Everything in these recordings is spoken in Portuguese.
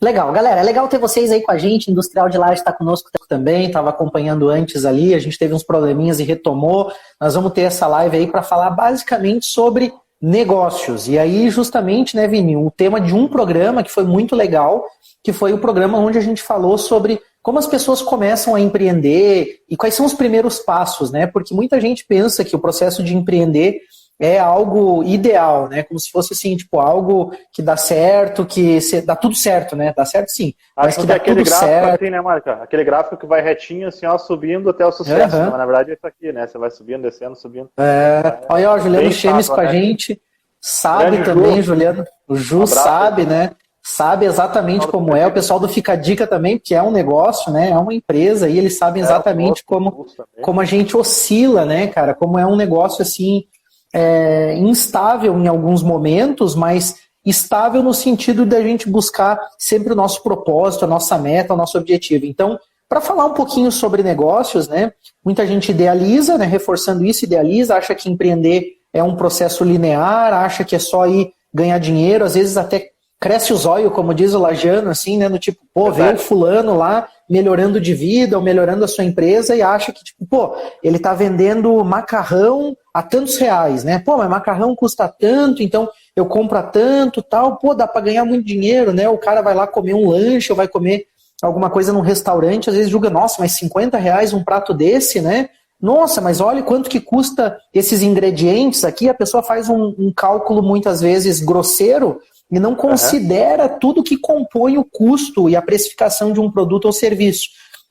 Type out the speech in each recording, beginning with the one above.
Legal, galera, é legal ter vocês aí com a gente, Industrial de Laje está conosco também, estava acompanhando antes ali, a gente teve uns probleminhas e retomou, nós vamos ter essa live aí para falar basicamente sobre negócios, e aí justamente, né, Vini, o tema de um programa que foi muito legal, que foi o programa onde a gente falou sobre como as pessoas começam a empreender e quais são os primeiros passos, né, porque muita gente pensa que o processo de empreender é algo ideal, né? Como se fosse assim, tipo, algo que dá certo, dá tudo certo, né? Dá certo sim, mas que dá aquele tudo gráfico certo. assim, né, Marca? Aquele gráfico que vai retinho, assim, ó, subindo até o sucesso. Uhum. Mas, na verdade é isso aqui, né? Você vai subindo, descendo, subindo. Olha, ó, Juliano Bem Chemes estável, com a né? gente, sabe Grande também, Ju, Juliano, o um Ju abraço aí. sabe, né? Sabe exatamente como é, o pessoal do Fica a Dica também, porque é um negócio, né? É uma empresa, e eles sabem O exatamente Posto, o Pulso também. como a gente oscila, né, cara? Como é um negócio assim, instável em alguns momentos, mas estável no sentido da gente buscar sempre o nosso propósito, a nossa meta, o nosso objetivo. Então, para falar um pouquinho sobre negócios, né? Muita gente idealiza, né? Reforçando isso, idealiza, acha que empreender é um processo linear, acha que é só ir ganhar dinheiro, às vezes até cresce os olhos, como diz o lajano, assim, né? No tipo, pô, vê o fulano lá melhorando de vida ou melhorando a sua empresa e acha que, tipo, pô, ele tá vendendo macarrão a tantos reais, né? Pô, mas macarrão custa tanto, então eu compro a tanto, tal, pô, dá para ganhar muito dinheiro, né? O cara vai lá comer um lanche ou vai comer alguma coisa num restaurante, às vezes julga, nossa, mas 50 reais um prato desse, né? Nossa, mas olha quanto que custa esses ingredientes aqui, a pessoa faz um cálculo muitas vezes grosseiro e não considera tudo que compõe o custo e a precificação de um produto ou serviço,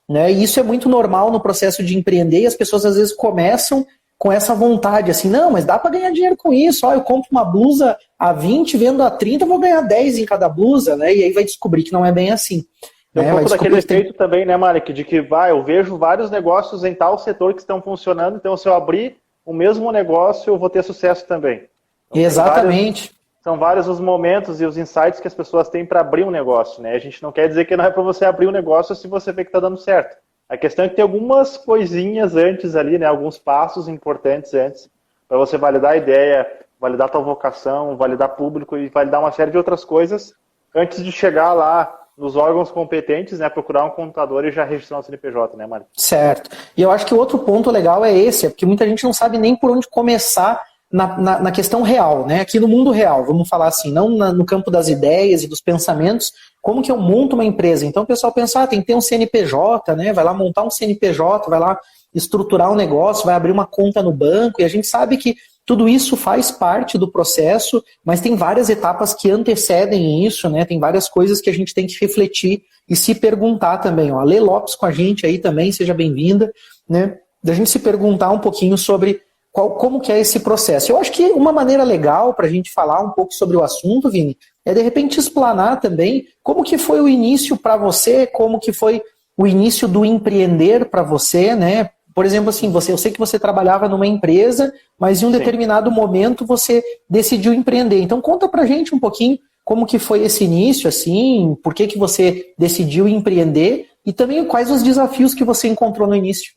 né? E isso é muito normal no processo de empreender e as pessoas às vezes começam com essa vontade, assim, não, mas dá para ganhar dinheiro com isso, ó, eu compro uma blusa a 20, vendo a 30, eu vou ganhar 10 em cada blusa, né? E aí vai descobrir que não é bem assim. Tem um pouco daquele efeito também, né, Marek, de que eu vejo vários negócios em tal setor que estão funcionando, então se eu abrir o mesmo negócio, eu vou ter sucesso também. Então, exatamente. São vários os momentos e os insights que as pessoas têm para abrir um negócio, né? A gente não quer dizer que não é para você abrir um negócio se você vê que está dando certo. A questão é que tem algumas coisinhas antes ali, né? Alguns passos importantes antes para você validar a ideia, validar a tua vocação, validar público e validar uma série de outras coisas antes de chegar lá nos órgãos competentes, né? Procurar um contador e já registrar um CNPJ, né, Mário? Certo. E eu acho que o outro ponto legal é esse, é porque muita gente não sabe nem por onde começar na questão real, né? Aqui no mundo real, vamos falar assim, não no campo das ideias e dos pensamentos, como que eu monto uma empresa? Então o pessoal pensa, tem que ter um CNPJ, né? Vai lá montar um CNPJ, vai lá estruturar um negócio, vai abrir uma conta no banco, e a gente sabe que tudo isso faz parte do processo, mas tem várias etapas que antecedem isso, né? Tem várias coisas que a gente tem que refletir e se perguntar também. Ó. A Lê Lopes com a gente aí também, seja bem-vinda, né? Da gente se perguntar um pouquinho sobre como que é esse processo. Eu acho que uma maneira legal para a gente falar um pouco sobre o assunto, Vini, é de repente explanar também como que foi o início para você, como que foi o início do empreender para você, né? Por exemplo, assim, eu sei que você trabalhava numa empresa, mas em um determinado momento você decidiu empreender. Então conta pra gente um pouquinho como que foi esse início, assim, por que você decidiu empreender e também quais os desafios que você encontrou no início.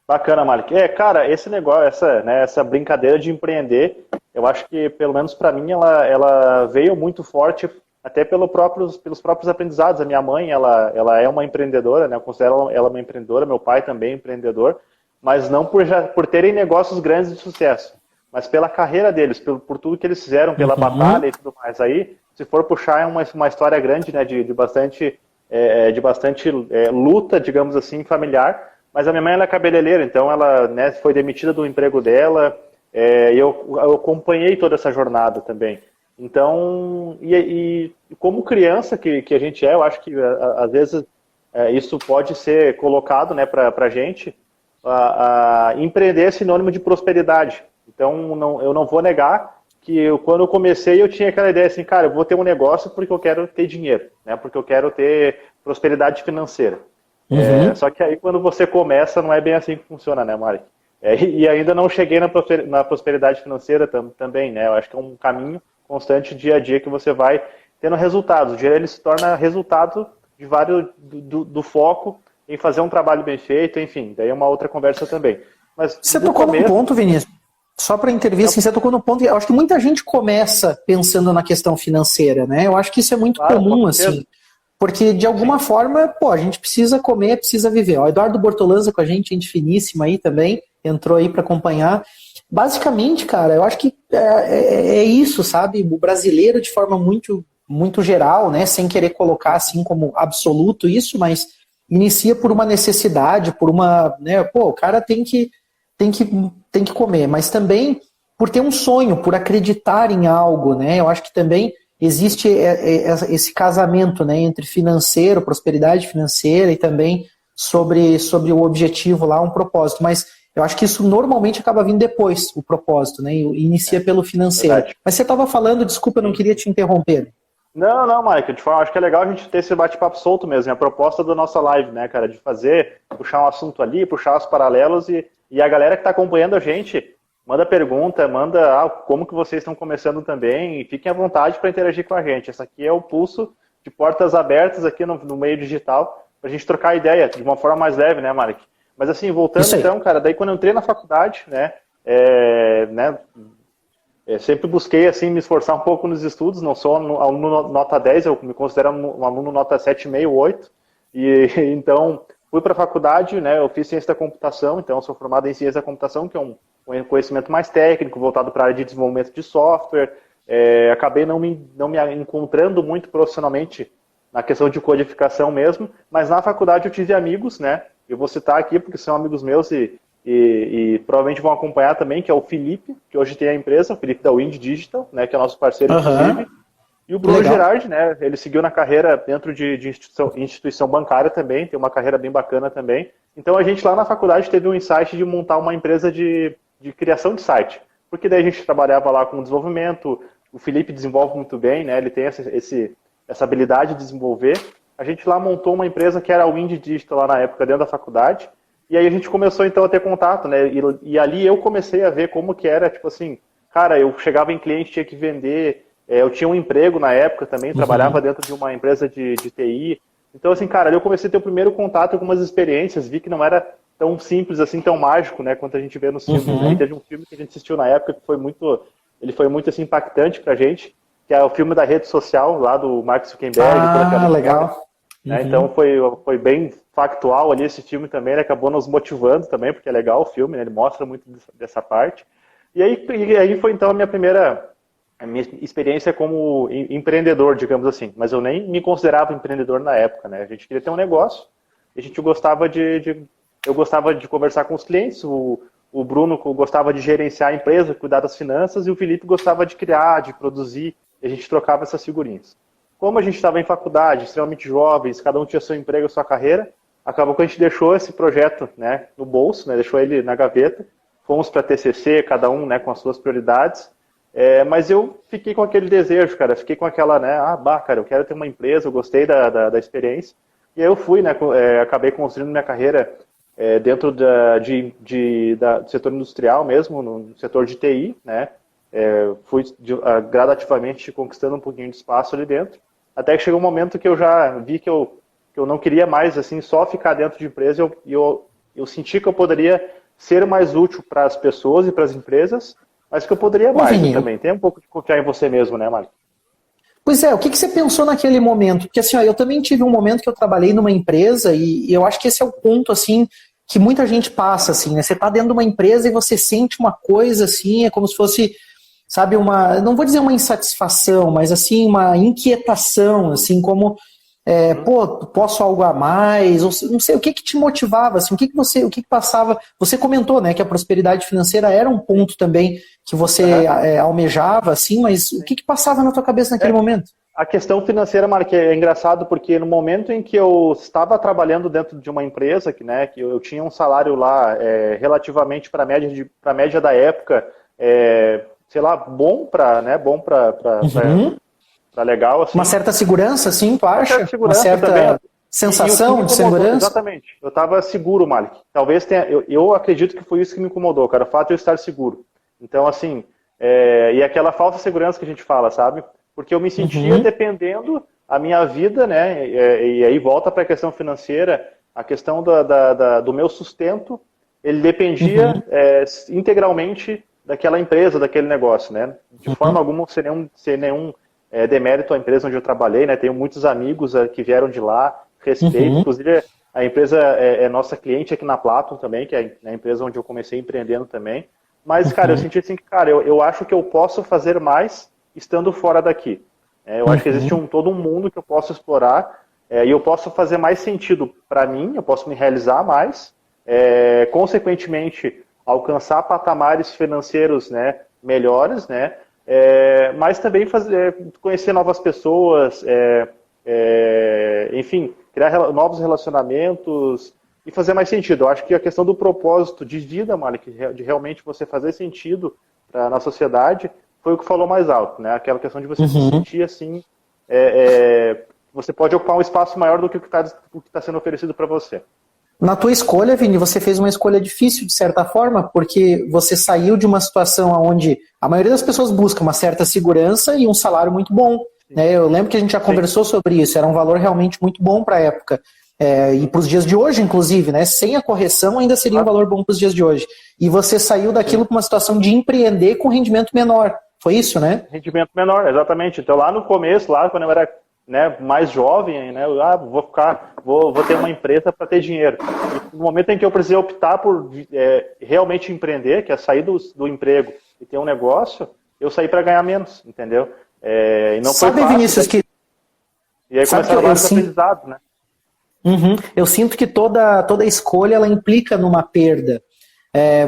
Bacana, Malik. Cara, esse negócio, essa brincadeira de empreender, eu acho que, pelo menos para mim, ela veio muito forte até pelos próprios aprendizados. A minha mãe, ela é uma empreendedora, né? Eu considero ela uma empreendedora, meu pai também é empreendedor, mas não por terem negócios grandes de sucesso, mas pela carreira deles, por tudo que eles fizeram, pela batalha e tudo mais. Aí, se for puxar, é uma história grande, né? De bastante luta, digamos assim, familiar. Mas a minha mãe ela é cabeleireira, então ela, né, foi demitida do emprego dela, e eu acompanhei toda essa jornada também. Então, e como criança que a gente eu acho que às vezes isso pode ser colocado, né, para a gente, empreender é sinônimo de prosperidade. Então, eu não vou negar que quando eu comecei eu tinha aquela ideia assim, cara, eu vou ter um negócio porque eu quero ter dinheiro, né, porque eu quero ter prosperidade financeira. Só que aí quando você começa, não é bem assim que funciona, né, Mari? E ainda não cheguei na prosperidade financeira também, né? Eu acho que é um caminho constante dia a dia que você vai tendo resultados. O dinheiro ele se torna resultado de do foco em fazer um trabalho bem feito, enfim, daí é uma outra conversa também. Mas você tocou num ponto, Vinícius, só para intervir, assim, você tocou no ponto, eu acho que muita gente começa pensando na questão financeira, né? Eu acho que isso é muito comum, assim. Porque, de alguma forma, pô, a gente precisa comer, precisa viver. O Eduardo Bortolanza com a gente finíssima aí também, entrou aí para acompanhar. Basicamente, cara, eu acho que é isso, sabe? O brasileiro, de forma muito, muito geral, né? Sem querer colocar assim como absoluto isso, mas inicia por uma necessidade, por uma, né? Pô, o cara tem que comer, mas também por ter um sonho, por acreditar em algo, né? Eu acho que também existe esse casamento, né, entre financeiro, prosperidade financeira e também sobre o objetivo lá, um propósito. Mas eu acho que isso normalmente acaba vindo depois, o propósito, né? E inicia pelo financeiro. Verdade. Mas você estava falando, desculpa, eu não queria te interromper. Não, Mike, de forma, acho que é legal a gente ter esse bate-papo solto mesmo. É a proposta da nossa live, né, cara, de fazer, puxar um assunto ali, puxar os paralelos e a galera que está acompanhando a gente, manda pergunta, manda como que vocês estão começando também, e fiquem à vontade para interagir com a gente. Essa aqui é o pulso de portas abertas aqui no meio digital, para a gente trocar ideia de uma forma mais leve, né, Marek? Mas assim, voltando então, cara, daí quando eu entrei na faculdade, né, sempre busquei assim me esforçar um pouco nos estudos, não sou aluno nota 10, eu me considero um aluno nota 7,5, 8, e então fui para a faculdade, né, eu fiz ciência da computação, então eu sou formado em ciência da computação, que é um conhecimento mais técnico, voltado para a área de desenvolvimento de software. Acabei não me encontrando muito profissionalmente na questão de codificação mesmo, mas na faculdade eu tive amigos, né? Eu vou citar aqui porque são amigos meus e provavelmente vão acompanhar também, que é o Felipe, que hoje tem a empresa, o Felipe da Wind Digital, né? Que é nosso parceiro, inclusive. E o Bruno Gerardi, né? Ele seguiu na carreira dentro de instituição bancária também, tem uma carreira bem bacana também. Então a gente lá na faculdade teve um insight de montar uma empresa de criação de site. Porque daí a gente trabalhava lá com desenvolvimento, o Felipe desenvolve muito bem, né? Ele tem essa habilidade de desenvolver. A gente lá montou uma empresa que era a Wind Digital lá na época, dentro da faculdade. E aí a gente começou então a ter contato, né? E ali eu comecei a ver como que era, tipo assim, cara, eu chegava em cliente, tinha que vender, eu tinha um emprego na época também, trabalhava dentro de uma empresa de TI. Então, assim, cara, ali eu comecei a ter o primeiro contato com algumas experiências, vi que não era tão simples assim, tão mágico, né, quanto a gente vê nos filmes. Né? E teve um filme que a gente assistiu na época que foi muito assim, impactante pra gente, que é o filme da rede social, lá do Mark Zuckerberg. Legal. Né? Então foi bem factual ali esse filme também, ele acabou nos motivando também, porque é legal o filme, né? Ele mostra muito dessa parte. E aí foi então a minha experiência como empreendedor, digamos assim. Mas eu nem me considerava empreendedor na época, né? A gente queria ter um negócio, a gente gostava eu gostava de conversar com os clientes, o Bruno gostava de gerenciar a empresa, cuidar das finanças, e o Felipe gostava de criar, de produzir, e a gente trocava essas figurinhas. Como a gente estava em faculdade, extremamente jovens, cada um tinha seu emprego, sua carreira, acabou que a gente deixou esse projeto, né, no bolso, né, deixou ele na gaveta, fomos para a TCC, cada um, né, com as suas prioridades, mas eu fiquei com aquele desejo, cara, fiquei com aquela, né, cara, eu quero ter uma empresa, eu gostei da experiência, e aí eu fui, né, acabei construindo minha carreira dentro do setor industrial mesmo, no setor de TI, né, fui gradativamente conquistando um pouquinho de espaço ali dentro, até que chegou um momento que eu já vi que eu não queria mais, assim, só ficar dentro de empresa, e eu senti que eu poderia ser mais útil para as pessoas e para as empresas, mas que eu poderia mais também. Tem um pouco de confiar em você mesmo, né, Mário? Pois é, o que você pensou naquele momento? Porque assim, eu também tive um momento que eu trabalhei numa empresa e eu acho que esse é o ponto, assim, que muita gente passa, assim, né? Você tá dentro de uma empresa e você sente uma coisa, assim, é como se fosse, sabe, não vou dizer uma insatisfação, mas assim, uma inquietação, assim, como, posso algo a mais? Ou, não sei, o que te motivava, assim, o que passava? Você comentou, né, que a prosperidade financeira era um ponto também que você almejava, assim, mas o que passava na tua cabeça naquele momento? A questão financeira, Mark, é engraçado porque no momento em que eu estava trabalhando dentro de uma empresa, que eu tinha um salário lá relativamente para a média da época, sei lá, bom para legal. Assim. Uma certa segurança, sim, tu acha? Uma certa também. Sensação de segurança? Exatamente. Eu estava seguro, Malik. Talvez tenha... Eu acredito que foi isso que me incomodou, cara. O fato de eu estar seguro. Então, assim... E aquela falsa segurança que a gente fala, sabe? Porque eu me sentia dependendo a minha vida, né? E aí volta para a questão financeira, a questão do meu sustento, ele dependia integralmente daquela empresa, daquele negócio, né? De forma alguma, sem nenhum demérito à empresa onde eu trabalhei, né? Tenho muitos amigos que vieram de lá, respeito. Inclusive, a empresa é nossa cliente aqui na Platon também, que é a empresa onde eu comecei empreendendo também. Mas, cara, eu senti assim que, cara, eu acho que eu posso fazer mais estando fora daqui. Eu acho que existe todo um mundo que eu posso explorar e eu posso fazer mais sentido para mim, eu posso me realizar mais, consequentemente, alcançar patamares financeiros, né, melhores, né, mas também conhecer novas pessoas, enfim, criar novos relacionamentos e fazer mais sentido. Eu acho que a questão do propósito de vida, Malik, de realmente você fazer sentido na sociedade, foi o que falou mais alto, né? Aquela questão de você se sentir assim, você pode ocupar um espaço maior do que o que está sendo oferecido para você. Na tua escolha, Vini, você fez uma escolha difícil, de certa forma, porque você saiu de uma situação onde a maioria das pessoas busca uma certa segurança e um salário muito bom. Né? Eu lembro que a gente já conversou sobre isso, era um valor realmente muito bom para a época. E para os dias de hoje, inclusive, né? Sem a correção ainda seria um valor bom para os dias de hoje. E você saiu daquilo para uma situação de empreender com rendimento menor. Foi isso, né? Rendimento menor, exatamente. Então lá no começo, lá quando eu era, né, mais jovem, né, vou ter uma empresa para ter dinheiro. E no momento em que eu precisei optar por realmente empreender, que é sair do emprego e ter um negócio, eu saí para ganhar menos, entendeu? E não Sabe, foi fácil, Vinícius, que... E aí começaram vários aprendizados, né? Eu sinto que toda escolha ela implica numa perda.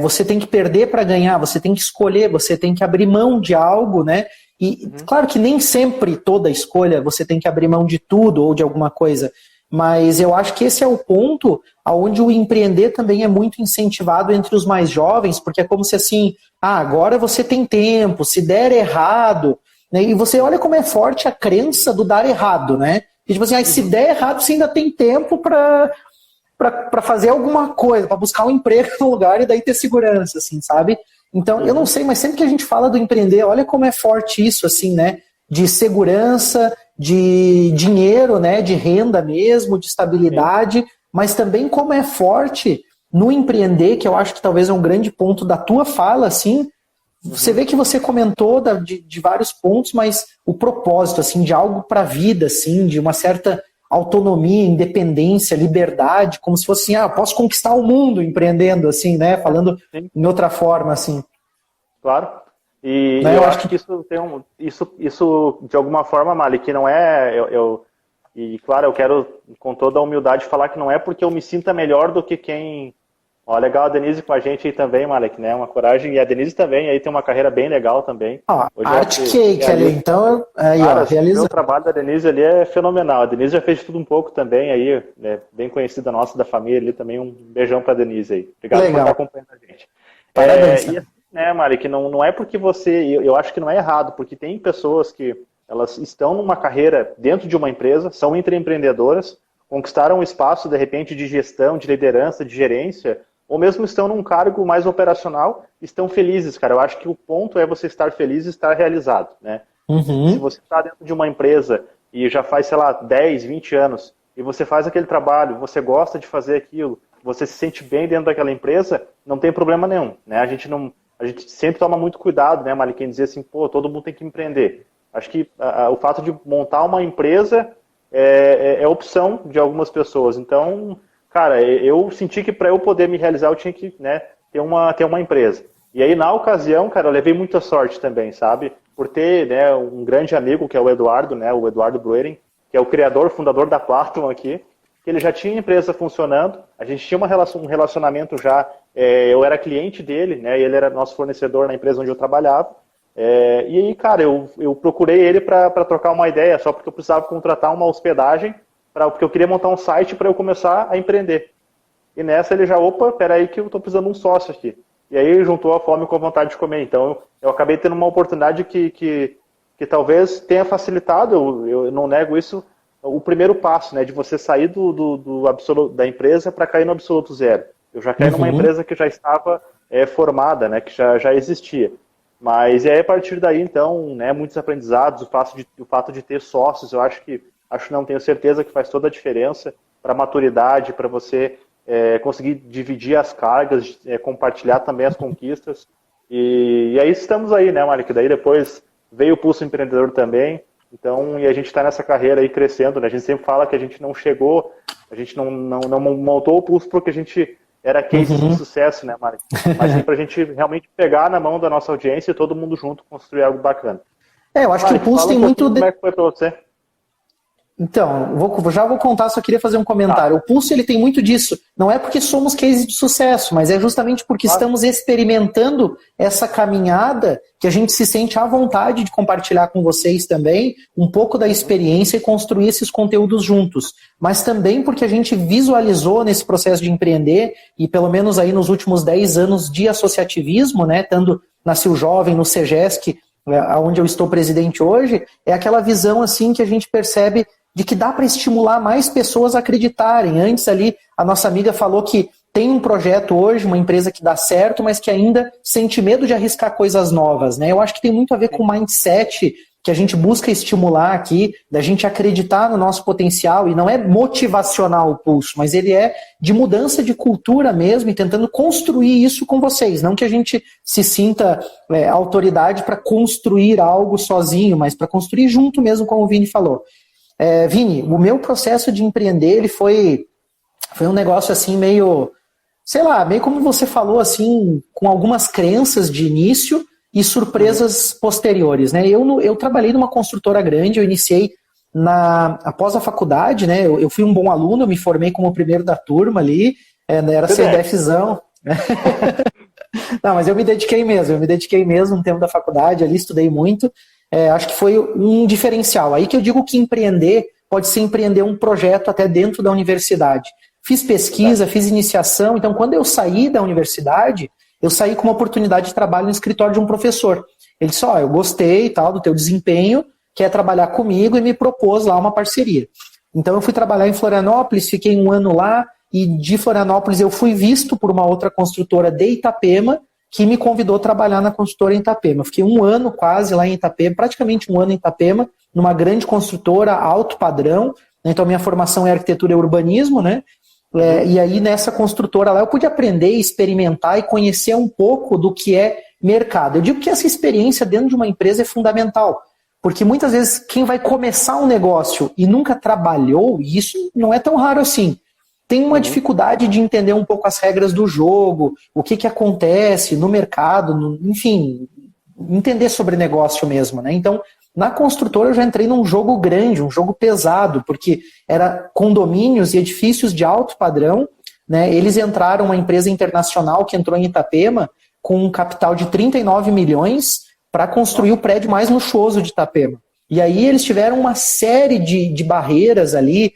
Você tem que perder para ganhar, você tem que escolher, você tem que abrir mão de algo, né? E claro que nem sempre toda escolha você tem que abrir mão de tudo ou de alguma coisa, mas eu acho que esse é o ponto onde o empreender também é muito incentivado entre os mais jovens, porque é como se assim, agora você tem tempo, se der errado, né? E você olha como é forte a crença do dar errado, né? E tipo assim, se der errado, você ainda tem tempo para fazer alguma coisa, para buscar um emprego no lugar e daí ter segurança, assim, sabe? Então, eu não sei, mas sempre que a gente fala do empreender, olha como é forte isso, assim, né? De segurança, de dinheiro, né? De renda mesmo, de estabilidade, mas também como é forte no empreender, que eu acho que talvez é um grande ponto da tua fala, assim. Você vê que você comentou de vários pontos, mas o propósito, assim, de algo para a vida, assim, de uma certa autonomia, independência, liberdade, como se fosse assim, eu posso conquistar o mundo empreendendo, assim, né? Falando em outra forma, assim. Claro. E eu acho que isso tem isso de alguma forma, Mali, que não é... E claro, eu quero com toda a humildade falar que não é porque eu me sinta melhor do que quem... legal a Denise com a gente aí também, Malek, né? Uma coragem. E a Denise também aí tem uma carreira bem legal também. Art Cake ali, então, realiza. O trabalho da Denise ali é fenomenal. A Denise já fez tudo um pouco também aí, né? Bem conhecida nossa da família ali também. Um beijão pra Denise aí. Obrigado por estar acompanhando a gente. Parabéns. E assim, né, Malek, não é porque eu acho que não é errado, porque tem pessoas que elas estão numa carreira dentro de uma empresa, são empreendedoras, conquistaram um espaço, de repente, de gestão, de liderança, de gerência, ou mesmo estão num cargo mais operacional, estão felizes, cara. Eu acho que o ponto é você estar feliz e estar realizado, né? Se você está dentro de uma empresa e já faz, sei lá, 10, 20 anos, e você faz aquele trabalho, você gosta de fazer aquilo, você se sente bem dentro daquela empresa, não tem problema nenhum, né? A gente sempre toma muito cuidado, né, Mali, quem dizer assim, todo mundo tem que empreender. Acho que o fato de montar uma empresa é opção de algumas pessoas. Então, cara, eu senti que para eu poder me realizar eu tinha que, né, ter uma empresa. E aí, na ocasião, cara, eu levei muita sorte também, sabe? Por ter, né, um grande amigo, que é o Eduardo, né, o Eduardo Brueren, que é o fundador da Platon aqui, que ele já tinha empresa funcionando, a gente tinha um relacionamento já, eu era cliente dele, né, e ele era nosso fornecedor na empresa onde eu trabalhava. E aí, cara, eu procurei ele para trocar uma ideia, só porque eu precisava contratar uma hospedagem, porque eu queria montar um site para eu começar a empreender. E nessa ele já, peraí que eu estou precisando de um sócio aqui. E aí juntou a fome com a vontade de comer. Então eu acabei tendo uma oportunidade que talvez tenha facilitado, eu não nego isso, o primeiro passo, né, de você sair do absoluto, da empresa para cair no absoluto zero. Eu já caí numa empresa que já estava formada, né, que já existia. Mas aí a partir daí, então, né, muitos aprendizados, o fato de ter sócios, eu acho não, tenho certeza que faz toda a diferença para a maturidade, para você conseguir dividir as cargas, compartilhar também as conquistas. E aí estamos aí, né, Malik? Daí depois veio o Pulso Empreendedor também, Então, e a gente está nessa carreira aí crescendo, né? A gente sempre fala que a gente não chegou, a gente não montou o Pulso porque a gente era case de sucesso, né, Mari? Mas sim para a gente realmente pegar na mão da nossa audiência e todo mundo junto construir algo bacana. Eu acho Mari, que o Pulso tem muito... Como é que foi para você? Então, já vou contar, só queria fazer um comentário. O Pulso ele tem muito disso. Não é porque somos case de sucesso, mas é justamente porque estamos experimentando essa caminhada que a gente se sente à vontade de compartilhar com vocês também um pouco da experiência e construir esses conteúdos juntos. Mas também porque a gente visualizou nesse processo de empreender, e pelo menos aí nos últimos 10 anos de associativismo, né, estando na Sil Jovem, no Segesc, onde eu estou presidente hoje, é aquela visão assim que a gente percebe de que dá para estimular mais pessoas a acreditarem. Antes ali, a nossa amiga falou que tem um projeto hoje, uma empresa que dá certo, mas que ainda sente medo de arriscar coisas novas, né? Eu acho que tem muito a ver com o mindset que a gente busca estimular aqui, da gente acreditar no nosso potencial, e não é motivacional o Pulso, mas ele é de mudança de cultura mesmo, e tentando construir isso com vocês. Não que a gente se sinta autoridade para construir algo sozinho, mas para construir junto mesmo, como o Vini falou. Vini, o meu processo de empreender, ele foi um negócio assim meio, sei lá, meio como você falou, assim, com algumas crenças de início e surpresas posteriores, né? Eu trabalhei numa construtora grande, eu iniciei após a faculdade, né? Eu fui um bom aluno, eu me formei como o primeiro da turma ali, era CDFzão. Não, mas eu me dediquei mesmo no tempo da faculdade, ali estudei muito. Acho que foi um diferencial. Aí que eu digo que empreender pode ser empreender um projeto até dentro da universidade. Fiz pesquisa, fiz iniciação, então quando eu saí da universidade, eu saí com uma oportunidade de trabalho no escritório de um professor. Ele disse, eu gostei e tal do teu desempenho, quer trabalhar comigo, e me propôs lá uma parceria. Então eu fui trabalhar em Florianópolis, fiquei 1 ano lá, e de Florianópolis eu fui visto por uma outra construtora de Itapema, que me convidou a trabalhar na construtora em Itapema. Fiquei 1 ano quase lá em Itapema, praticamente 1 ano em Itapema, numa grande construtora, alto padrão. Então, minha formação é arquitetura e urbanismo, né? E aí, nessa construtora lá, eu pude aprender, experimentar e conhecer um pouco do que é mercado. Eu digo que essa experiência dentro de uma empresa é fundamental, porque muitas vezes quem vai começar um negócio e nunca trabalhou, e isso não é tão raro assim, tem uma dificuldade de entender um pouco as regras do jogo, o que acontece no mercado, enfim, entender sobre negócio mesmo, né? Então, na construtora eu já entrei num jogo grande, um jogo pesado, porque era condomínios e edifícios de alto padrão, né? Eles entraram, uma empresa internacional que entrou em Itapema com um capital de 39 milhões para construir o prédio mais luxuoso de Itapema. E aí eles tiveram uma série de barreiras ali,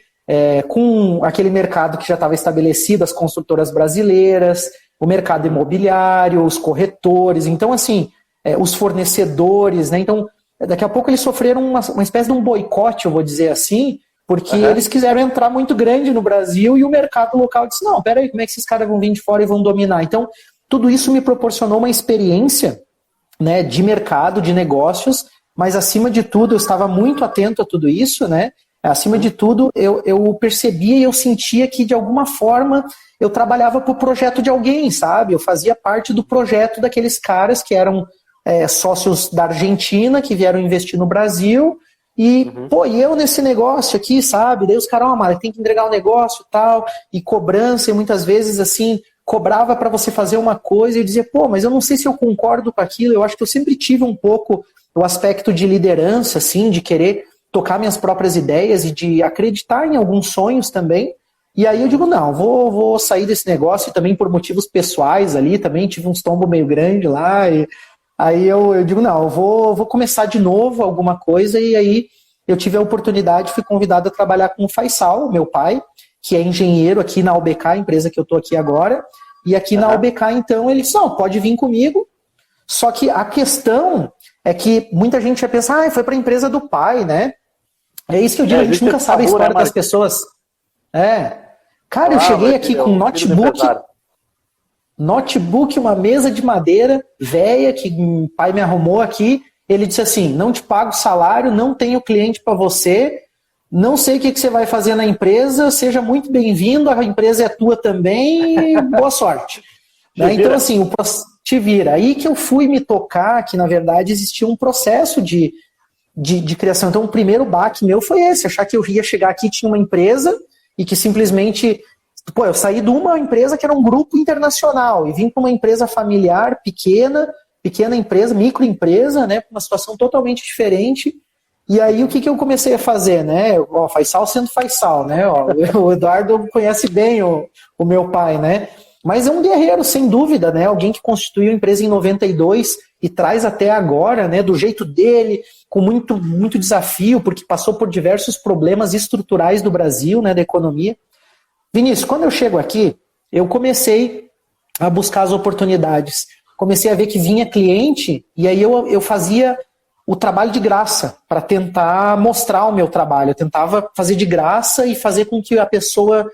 com aquele mercado que já estava estabelecido, as construtoras brasileiras, o mercado imobiliário, os corretores, então assim, os fornecedores, né? Então, daqui a pouco eles sofreram uma espécie de um boicote, eu vou dizer assim, porque eles quiseram entrar muito grande no Brasil e o mercado local disse, não, peraí, como é que esses caras vão vir de fora e vão dominar? Então, tudo isso me proporcionou uma experiência, né, de mercado, de negócios, mas acima de tudo eu estava muito atento a tudo isso, né? Acima de tudo, eu percebia e eu sentia que, de alguma forma, eu trabalhava para o projeto de alguém, sabe? Eu fazia parte do projeto daqueles caras que eram sócios da Argentina, que vieram investir no Brasil, e, e eu nesse negócio aqui, sabe? Daí os caras, Mari, tem que entregar um negócio e tal, e cobrança, e muitas vezes, assim, cobrava para você fazer uma coisa, e eu dizia, mas eu não sei se eu concordo com aquilo, eu acho que eu sempre tive um pouco o aspecto de liderança, assim, de querer tocar minhas próprias ideias e de acreditar em alguns sonhos também. E aí eu digo, não, vou sair desse negócio, e também por motivos pessoais ali, também tive uns tombos meio grandes lá, e aí eu digo, não, eu vou começar de novo alguma coisa, e aí eu tive a oportunidade, fui convidado a trabalhar com o Faisal, meu pai, que é engenheiro aqui na UBK, a empresa que eu estou aqui agora, e aqui na UBK, então, ele disse, não, pode vir comigo, só que a questão é que muita gente vai pensar, foi para a empresa do pai, né? É isso que eu digo, a gente nunca sabe a história das pessoas. Cara, eu cheguei aqui com um notebook, uma mesa de madeira velha que o pai me arrumou aqui. Ele disse assim, não te pago salário, não tenho cliente para você, não sei o que você vai fazer na empresa, seja muito bem-vindo, a empresa é tua também e boa sorte. Né? Então, assim, te vira. Aí que eu fui me tocar que, na verdade, existia um processo de de criação. Então, o primeiro baque meu foi esse, achar que eu ia chegar aqui, tinha uma empresa, e que simplesmente... Pô, eu saí de uma empresa que era um grupo internacional, e vim para uma empresa familiar, pequena empresa, microempresa, né, uma situação totalmente diferente. E aí, o que eu comecei a fazer, né? Ó, Faisal sendo Faisal, né? Ó, o Eduardo conhece bem o meu pai, né? Mas é um guerreiro, sem dúvida, né? Alguém que constituiu a empresa em 92 e traz até agora, né? Do jeito dele, com muito desafio, porque passou por diversos problemas estruturais do Brasil, né? Da economia. Vinícius, quando eu chego aqui, eu comecei a buscar as oportunidades. Comecei a ver que vinha cliente e aí eu fazia o trabalho de graça para tentar mostrar o meu trabalho. Eu tentava fazer de graça e fazer com que a pessoa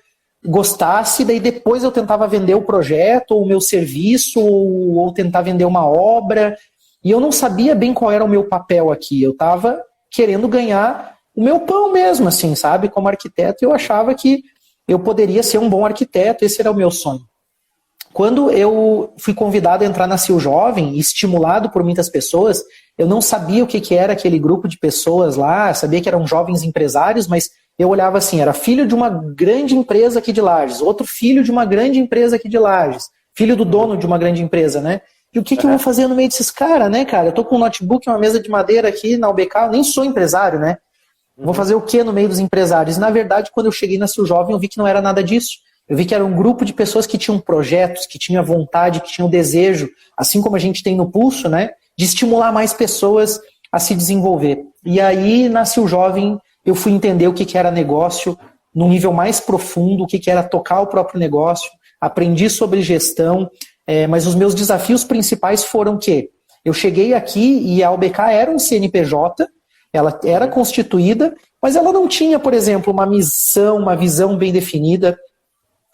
gostasse, daí depois eu tentava vender o projeto, ou o meu serviço, ou tentar vender uma obra. E eu não sabia bem qual era o meu papel aqui. Eu estava querendo ganhar o meu pão mesmo, assim, sabe? Como arquiteto, eu achava que eu poderia ser um bom arquiteto, esse era o meu sonho. Quando eu fui convidado a entrar na Sil Jovem, estimulado por muitas pessoas, eu não sabia o que era aquele grupo de pessoas lá, sabia que eram jovens empresários, mas eu olhava assim, era filho de uma grande empresa aqui de Lages, outro filho de uma grande empresa aqui de Lages, filho do dono de uma grande empresa, né? E o que eu vou fazer no meio desses caras, né, cara? Eu tô com um notebook e uma mesa de madeira aqui na UBK, eu nem sou empresário, né? Vou fazer o que no meio dos empresários? Na verdade, quando eu cheguei na Sil Jovem, eu vi que não era nada disso. Eu vi que era um grupo de pessoas que tinham projetos, que tinham vontade, que tinham desejo, assim como a gente tem no Pulso, né, de estimular mais pessoas a se desenvolver. E aí, na Sil Jovem, eu fui entender o que era negócio num nível mais profundo, o que era tocar o próprio negócio, aprendi sobre gestão, mas os meus desafios principais foram que eu cheguei aqui e a UBK era um CNPJ, ela era constituída, mas ela não tinha, por exemplo, uma missão, uma visão bem definida,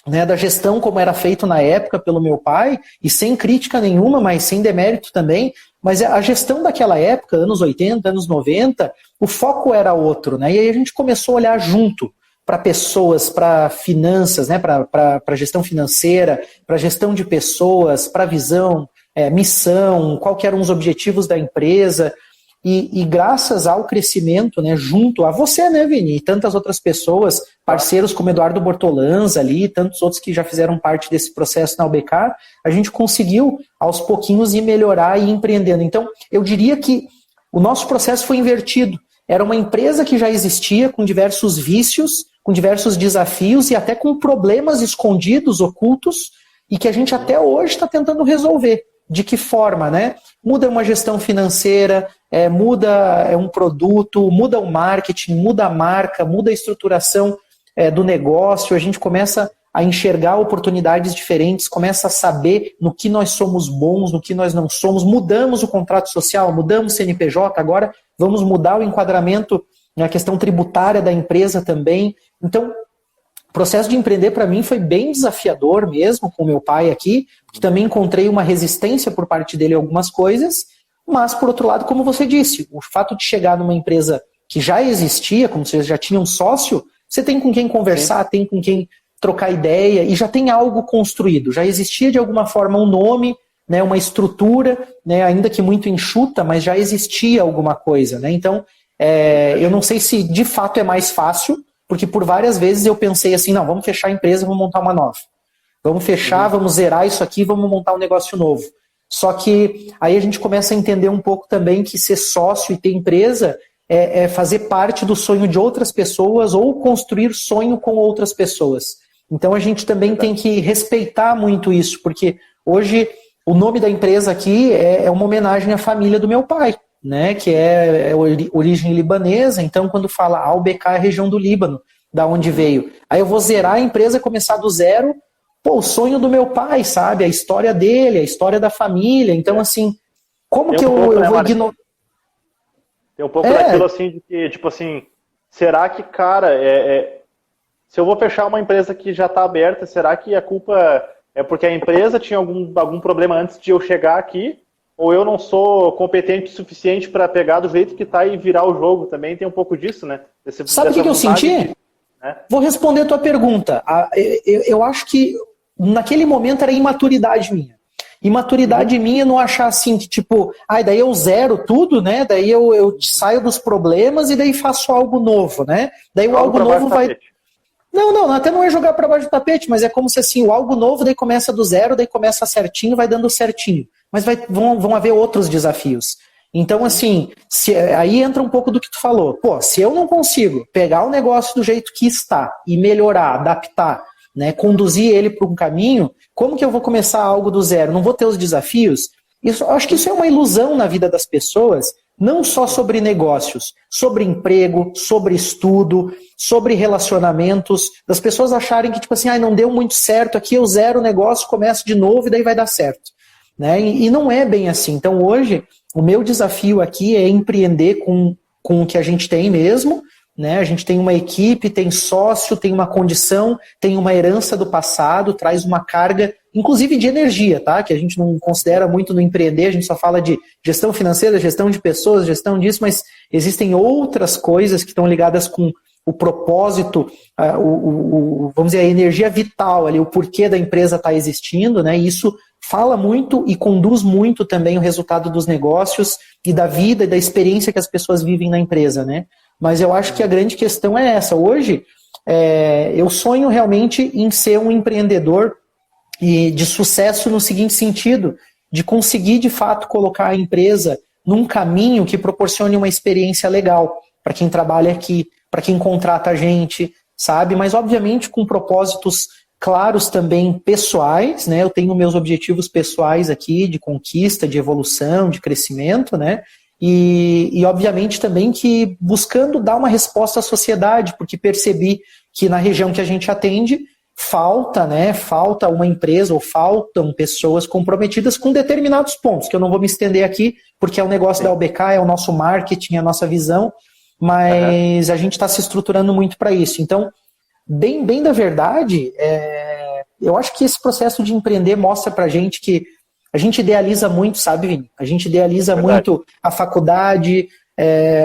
né, da gestão como era feito na época pelo meu pai, e sem crítica nenhuma, mas sem demérito também, mas a gestão daquela época, anos 80, anos 90, o foco era outro, né, e aí a gente começou a olhar junto para pessoas, para finanças, né, para gestão financeira, para gestão de pessoas, para visão, missão, qual que eram os objetivos da empresa. E graças ao crescimento, né, junto a você, né, Vini, e tantas outras pessoas, parceiros como Eduardo Bortolanza ali, tantos outros que já fizeram parte desse processo na UBK, a gente conseguiu, aos pouquinhos, ir melhorar e ir empreendendo. Então, eu diria que o nosso processo foi invertido. Era uma empresa que já existia, com diversos vícios, com diversos desafios e até com problemas escondidos, ocultos, e que a gente até hoje está tentando resolver. De que forma, né? Muda uma gestão financeira, muda um produto, muda o marketing, muda a marca, muda a estruturação do negócio, a gente começa a enxergar oportunidades diferentes, começa a saber no que nós somos bons, no que nós não somos, mudamos o contrato social, mudamos o CNPJ, agora vamos mudar o enquadramento na questão tributária da empresa também. Então, o processo de empreender para mim foi bem desafiador mesmo, com meu pai aqui, que também encontrei uma resistência por parte dele em algumas coisas, mas por outro lado, como você disse, o fato de chegar numa empresa que já existia, como você já tinha um sócio, você tem com quem conversar, tem com quem trocar ideia e já tem algo construído, já existia de alguma forma um nome, né, uma estrutura, né, ainda que muito enxuta, mas já existia alguma coisa, né? Então, eu não sei se de fato é mais fácil, porque por várias vezes eu pensei assim, não, vamos fechar a empresa, vamos montar uma nova. Vamos fechar, vamos zerar isso aqui, vamos montar um negócio novo. Só que aí a gente começa a entender um pouco também que ser sócio e ter empresa é fazer parte do sonho de outras pessoas ou construir sonho com outras pessoas. Então a gente também tem que respeitar muito isso, porque hoje o nome da empresa aqui é uma homenagem à família do meu pai, né, que é origem libanesa, então quando fala AUBK é a região do Líbano, da onde veio. Aí eu vou zerar a empresa, começar do zero, o sonho do meu pai, sabe, a história dele, a história da família, então assim, como que eu vou ignorar? Tem um pouco daquilo assim, de que, tipo assim, será que, cara, se eu vou fechar uma empresa que já está aberta, será que a culpa é porque a empresa tinha algum problema antes de eu chegar aqui? Ou eu não sou competente o suficiente para pegar do jeito que tá e virar o jogo também? Tem um pouco disso, né? Sabe o que eu senti? Né? Vou responder a tua pergunta. Eu acho que naquele momento era imaturidade minha. E maturidade minha é não achar assim que, tipo, daí eu zero tudo, né? Daí eu saio dos problemas e daí faço algo novo, né? Daí o algo novo vai... Não, até não é jogar para baixo do tapete, mas é como se assim, o algo novo daí começa do zero, daí começa certinho, vai dando certinho. Mas vão haver outros desafios. Então, assim, aí entra um pouco do que tu falou. Pô, se eu não consigo pegar o negócio do jeito que está e melhorar, adaptar, né, conduzir ele para um caminho, como que eu vou começar algo do zero? Não vou ter os desafios? Eu acho que isso é uma ilusão na vida das pessoas, não só sobre negócios, sobre emprego, sobre estudo, sobre relacionamentos, das pessoas acharem que, tipo assim, não deu muito certo, aqui eu zero o negócio, começo de novo e daí vai dar certo. Né? E não é bem assim. Então hoje, o meu desafio aqui é empreender com o que a gente tem mesmo, né? A gente tem uma equipe, tem sócio, tem uma condição, tem uma herança do passado, traz uma carga, inclusive de energia, tá? Que a gente não considera muito no empreender, a gente só fala de gestão financeira, gestão de pessoas, gestão disso, mas existem outras coisas que estão ligadas com o propósito, vamos dizer, a energia vital ali, o porquê da empresa estar existindo, né? E isso fala muito e conduz muito também o resultado dos negócios e da vida e da experiência que as pessoas vivem na empresa, né? Mas eu acho que a grande questão é essa. Hoje, eu sonho realmente em ser um empreendedor e de sucesso no seguinte sentido, de conseguir, de fato, colocar a empresa num caminho que proporcione uma experiência legal para quem trabalha aqui, para quem contrata a gente, sabe? Mas, obviamente, com propósitos claros também pessoais, né? Eu tenho meus objetivos pessoais aqui de conquista, de evolução, de crescimento, né? E obviamente também que buscando dar uma resposta à sociedade, porque percebi que na região que a gente atende falta, né? Falta uma empresa ou faltam pessoas comprometidas com determinados pontos, que eu não vou me estender aqui, porque é o negócio da UBK, é o nosso marketing, é a nossa visão, mas a gente está se estruturando muito para isso. Então, bem da verdade, eu acho que esse processo de empreender mostra pra gente que a gente idealiza muito, sabe, Vini? A gente idealiza muito a faculdade,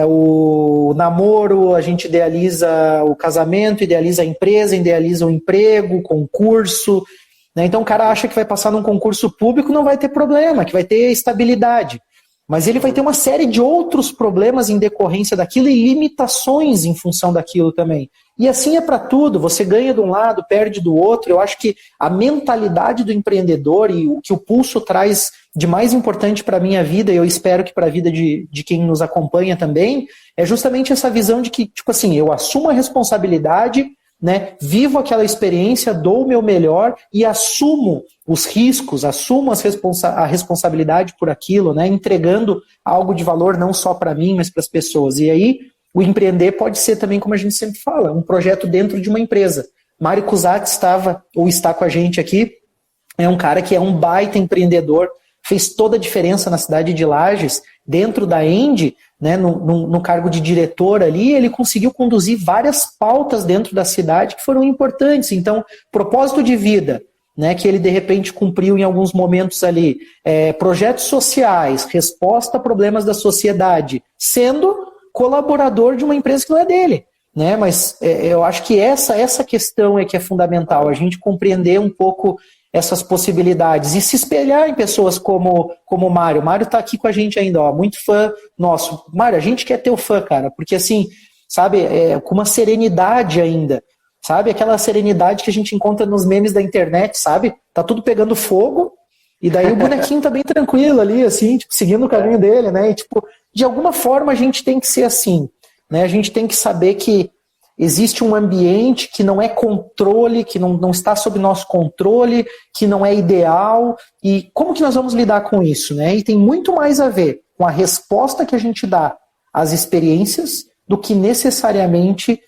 o namoro, a gente idealiza o casamento, idealiza a empresa, idealiza o emprego, o concurso, né? Então o cara acha que vai passar num concurso público, não vai ter problema, que vai ter estabilidade. Mas ele vai ter uma série de outros problemas em decorrência daquilo e limitações em função daquilo também. E assim é para tudo, você ganha de um lado, perde do outro. Eu acho que a mentalidade do empreendedor e o que o Pulso traz de mais importante para a minha vida, e eu espero que para a vida de quem nos acompanha também, é justamente essa visão de que, tipo assim, eu assumo a responsabilidade, né, vivo aquela experiência, dou o meu melhor e assumo os riscos, assumo a responsabilidade por aquilo, né, entregando algo de valor não só para mim, mas para as pessoas. E aí, o empreender pode ser também, como a gente sempre fala, um projeto dentro de uma empresa. Mário Cusatti está com a gente aqui, é um cara que é um baita empreendedor, fez toda a diferença na cidade de Lages, dentro da Endi, né, no cargo de diretor ali, ele conseguiu conduzir várias pautas dentro da cidade que foram importantes. Então, propósito de vida, né, que ele de repente cumpriu em alguns momentos ali, projetos sociais, resposta a problemas da sociedade, sendo colaborador de uma empresa que não é dele. Né? Mas eu acho que essa questão é que é fundamental, a gente compreender um pouco essas possibilidades e se espelhar em pessoas como o Mário. O Mário está aqui com a gente ainda, ó, muito fã nosso. Mário, a gente quer ter o fã, cara, porque assim, sabe, com uma serenidade ainda, sabe, aquela serenidade que a gente encontra nos memes da internet, sabe, tá tudo pegando fogo e daí o bonequinho tá bem tranquilo ali, assim, tipo, seguindo o caminho dele, né, e tipo, de alguma forma a gente tem que ser assim, né, a gente tem que saber que existe um ambiente que não é controle, que não está sob nosso controle, que não é ideal. E como que nós vamos lidar com isso? Né? E tem muito mais a ver com a resposta que a gente dá às experiências do que necessariamente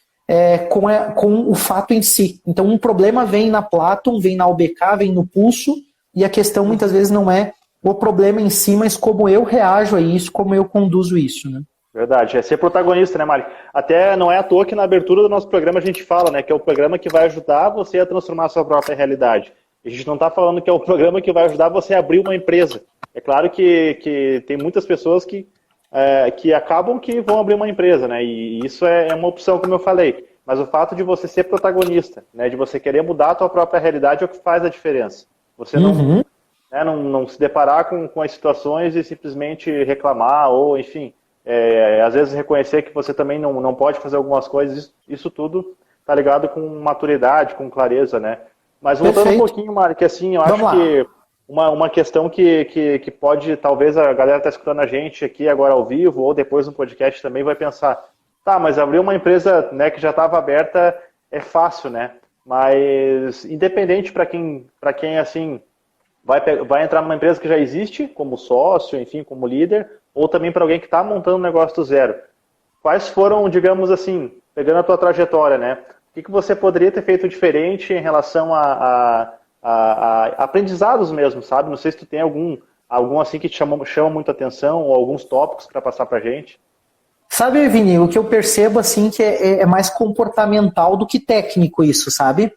com o fato em si. Então um problema vem na Platon, vem na UBK, vem no Pulso, e a questão muitas vezes não é o problema em si, mas como eu reajo a isso, como eu conduzo isso, né? Verdade, é ser protagonista, né, Mário? Até não é à toa que na abertura do nosso programa a gente fala, né, que é o programa que vai ajudar você a transformar a sua própria realidade. A gente não está falando que é o programa que vai ajudar você a abrir uma empresa. É claro que tem muitas pessoas que acabam que vão abrir uma empresa, né, e isso é uma opção, como eu falei. Mas o fato de você ser protagonista, né, de você querer mudar a tua própria realidade é o que faz a diferença. Você né, não se deparar com as situações e simplesmente reclamar, ou enfim, às vezes reconhecer que você também não pode fazer algumas coisas, isso tudo tá ligado com maturidade, com clareza, né? Mas voltando Perfeito. um pouquinho, Mark, assim, eu Vamos acho lá. que uma questão que pode, talvez a galera tá escutando a gente aqui agora ao vivo, ou depois no podcast também, vai pensar, tá, mas abrir uma empresa, né, que já estava aberta é fácil, né? Mas independente para quem assim vai entrar numa empresa que já existe como sócio, enfim, como líder, ou também para alguém que está montando um negócio do zero. Quais foram, digamos assim, pegando a tua trajetória, né? O que você poderia ter feito diferente em relação a aprendizados mesmo, sabe? Não sei se tu tem algum assim que te chama muita atenção, ou alguns tópicos para passar para a gente. Sabe, Vini, o que eu percebo assim que é mais comportamental do que técnico isso, sabe?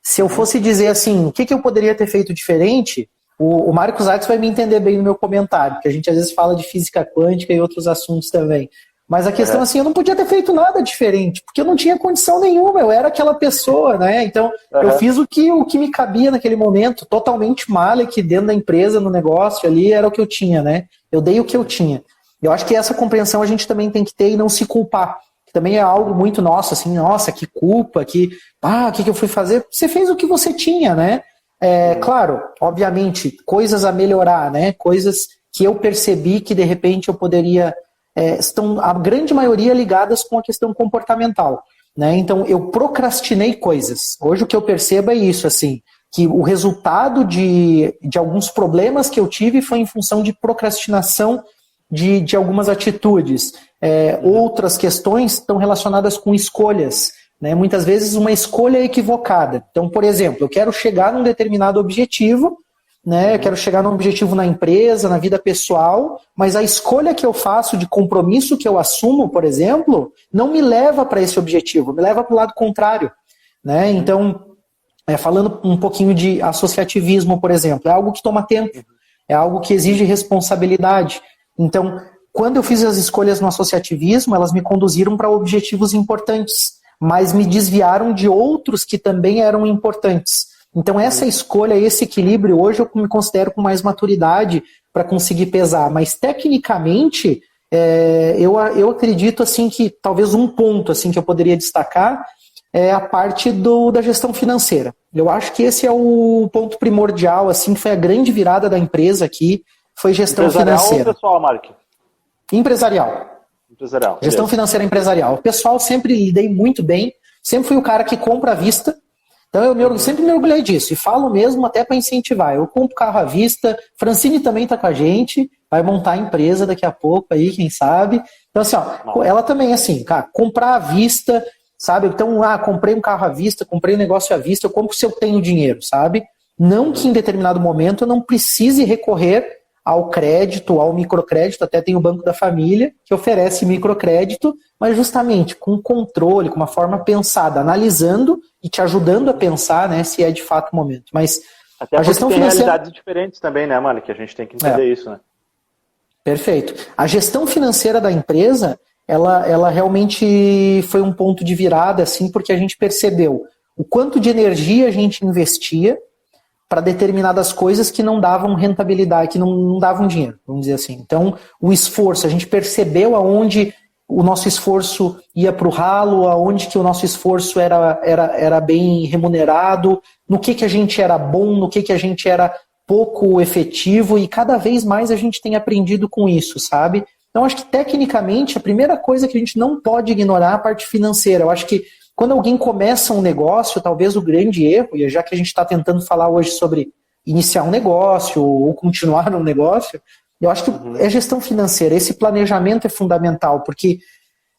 Se eu fosse dizer assim, o que eu poderia ter feito diferente, o Marcos Ax vai me entender bem no meu comentário, porque a gente às vezes fala de física quântica e outros assuntos também. Mas a questão assim, eu não podia ter feito nada diferente, porque eu não tinha condição nenhuma, eu era aquela pessoa, né? Então, eu fiz o que me cabia naquele momento, totalmente malha, que dentro da empresa, no negócio ali, era o que eu tinha, né? Eu dei o que eu tinha. Eu acho que essa compreensão a gente também tem que ter e não se culpar. Que também é algo muito nosso, assim, nossa, que culpa, o que eu fui fazer? Você fez o que você tinha, né? Claro, obviamente, coisas a melhorar, né? Coisas que eu percebi que de repente eu poderia... estão, a grande maioria, ligadas com a questão comportamental, né? Então, eu procrastinei coisas. Hoje o que eu percebo é isso, assim, que o resultado de alguns problemas que eu tive foi em função de procrastinação de algumas atitudes. Outras questões estão relacionadas com escolhas, né? Muitas vezes uma escolha equivocada. Então, por exemplo, eu quero chegar num determinado objetivo, né? Eu quero chegar num objetivo na empresa, na vida pessoal, mas a escolha que eu faço de compromisso que eu assumo, por exemplo, não me leva para esse objetivo, me leva para o lado contrário, né? Então, falando um pouquinho de associativismo, por exemplo, é algo que toma tempo, é algo que exige responsabilidade. Então, quando eu fiz as escolhas no associativismo, elas me conduziram para objetivos importantes, mas me desviaram de outros que também eram importantes. Então, essa escolha, esse equilíbrio, hoje eu me considero com mais maturidade para conseguir pesar. Mas, tecnicamente, eu acredito assim que talvez um ponto assim que eu poderia destacar é a parte da gestão financeira. Eu acho que esse é o ponto primordial, assim, que foi a grande virada da empresa aqui, foi gestão financeira. Ou pessoal, Mark? Empresarial. Gestão financeira empresarial. O pessoal sempre lidei muito bem, sempre fui o cara que compra à vista, então eu sempre me orgulhei disso, e falo mesmo até para incentivar. Eu compro carro à vista, Francine também está com a gente, vai montar a empresa daqui a pouco aí, quem sabe. Então assim, ela também assim, cara, comprar à vista, sabe? Então, comprei um carro à vista, comprei um negócio à vista, eu compro se eu tenho dinheiro, sabe? Não que em determinado momento eu não precise recorrer ao crédito, ao microcrédito, até tem o Banco da Família, que oferece microcrédito, mas justamente com controle, com uma forma pensada, analisando e te ajudando a pensar, né, se é de fato o momento. Mas até a gestão financeira... tem realidades diferentes também, né, mano, que a gente tem que entender isso, né? Perfeito. A gestão financeira da empresa, ela realmente foi um ponto de virada, assim, porque a gente percebeu o quanto de energia a gente investia para determinadas coisas que não davam rentabilidade, que não davam dinheiro, vamos dizer assim. Então, o esforço, a gente percebeu aonde o nosso esforço ia para o ralo, aonde que o nosso esforço era bem remunerado, no que a gente era bom, no que a gente era pouco efetivo, e cada vez mais a gente tem aprendido com isso, sabe? Então, acho que tecnicamente, a primeira coisa que a gente não pode ignorar é a parte financeira. Eu acho que quando alguém começa um negócio, talvez o grande erro, e já que a gente está tentando falar hoje sobre iniciar um negócio ou continuar um negócio, eu acho que é gestão financeira. Esse planejamento é fundamental, porque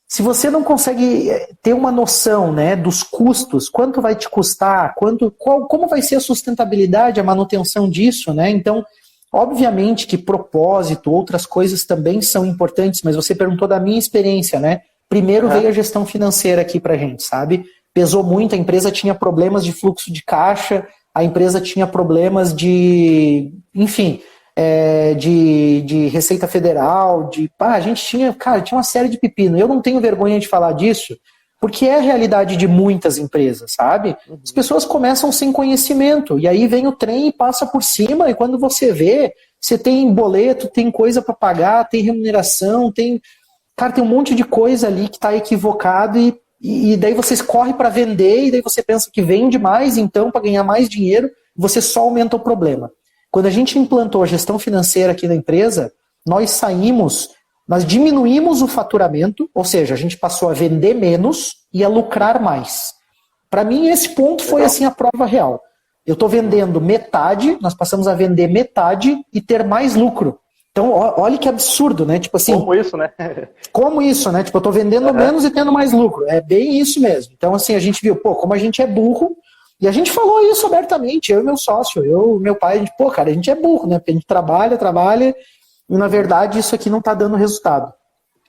se você não consegue ter uma noção, né, dos custos, quanto vai te custar, como vai ser a sustentabilidade, a manutenção disso, né? Então, obviamente que propósito, outras coisas também são importantes, mas você perguntou da minha experiência, né? Primeiro veio a gestão financeira aqui pra gente, sabe? Pesou muito, a empresa tinha problemas de fluxo de caixa, a empresa tinha problemas de, enfim, de Receita Federal, a gente tinha uma série de pepino. Eu não tenho vergonha de falar disso, porque é a realidade de muitas empresas, sabe? As pessoas começam sem conhecimento, e aí vem o trem e passa por cima, e quando você vê, você tem boleto, tem coisa para pagar, tem remuneração, cara, tem um monte de coisa ali que está equivocado, e daí você corre para vender, e daí você pensa que vende mais, então, para ganhar mais dinheiro, você só aumenta o problema. Quando a gente implantou a gestão financeira aqui na empresa, nós diminuímos o faturamento, ou seja, a gente passou a vender menos e a lucrar mais. Para mim, esse ponto foi assim a prova real. Eu estou vendendo metade, nós passamos a vender metade e ter mais lucro. Então, olha que absurdo, né? Tipo assim, como isso, né? Como isso, né? Tipo, eu estou vendendo menos e tendo mais lucro. É bem isso mesmo. Então, assim, a gente viu, como a gente é burro, e a gente falou isso abertamente, eu e meu sócio, eu e meu pai, a gente, cara, a gente é burro, né? Porque a gente trabalha, e na verdade isso aqui não está dando resultado.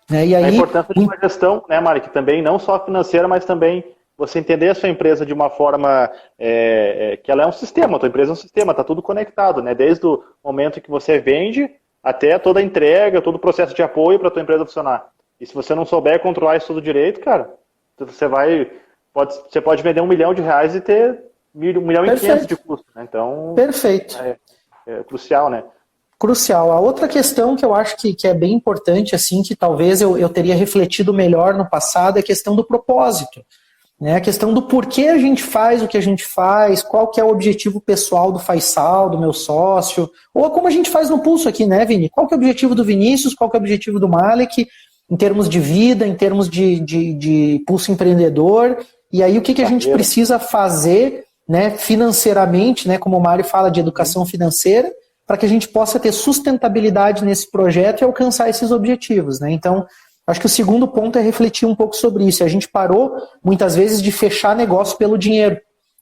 Né? E aí, a importância de uma gestão, né, Mari, que também não só financeira, mas também você entender a sua empresa de uma forma que ela é um sistema, a tua empresa é um sistema, está tudo conectado, né? Desde o momento que você vende até toda a entrega, todo o processo de apoio para a tua empresa funcionar. E se você não souber controlar isso tudo direito, cara, você pode vender R$1 milhão e ter R$1,5 milhão de custo, né? Então, perfeito. É crucial, né? Crucial. A outra questão que eu acho que é bem importante, assim, que talvez eu teria refletido melhor no passado, é a questão do propósito. Né? A questão do porquê a gente faz o que a gente faz, qual que é o objetivo pessoal do Faisal, do meu sócio, ou como a gente faz no Pulso aqui, né, Vini? Qual que é o objetivo do Vinícius, qual que é o objetivo do Malek, em termos de vida, em termos de Pulso Empreendedor, e aí o que a gente precisa fazer, né, financeiramente, né, como o Mário fala de educação financeira, para que a gente possa ter sustentabilidade nesse projeto e alcançar esses objetivos. Né? Então, acho que o segundo ponto é refletir um pouco sobre isso. A gente parou, muitas vezes, de fechar negócio pelo dinheiro.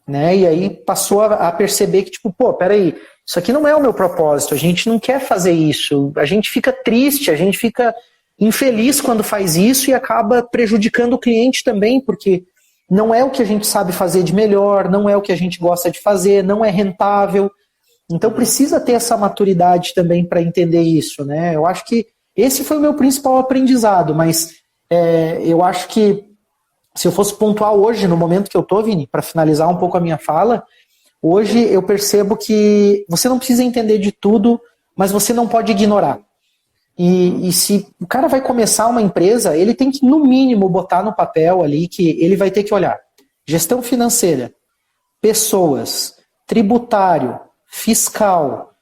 Né? E aí passou a perceber que, peraí, isso aqui não é o meu propósito, a gente não quer fazer isso, a gente fica triste, a gente fica infeliz quando faz isso e acaba prejudicando o cliente também, porque não é o que a gente sabe fazer de melhor, não é o que a gente gosta de fazer, não é rentável. Então precisa ter essa maturidade também para entender isso, né? Eu acho que esse foi o meu principal aprendizado, mas eu acho que se eu fosse pontuar hoje, no momento que eu estou, Vini, para finalizar um pouco a minha fala, hoje eu percebo que você não precisa entender de tudo, mas você não pode ignorar. E se o cara vai começar uma empresa, ele tem que, no mínimo, botar no papel ali que ele vai ter que olhar gestão financeira, pessoas, tributário, fiscal,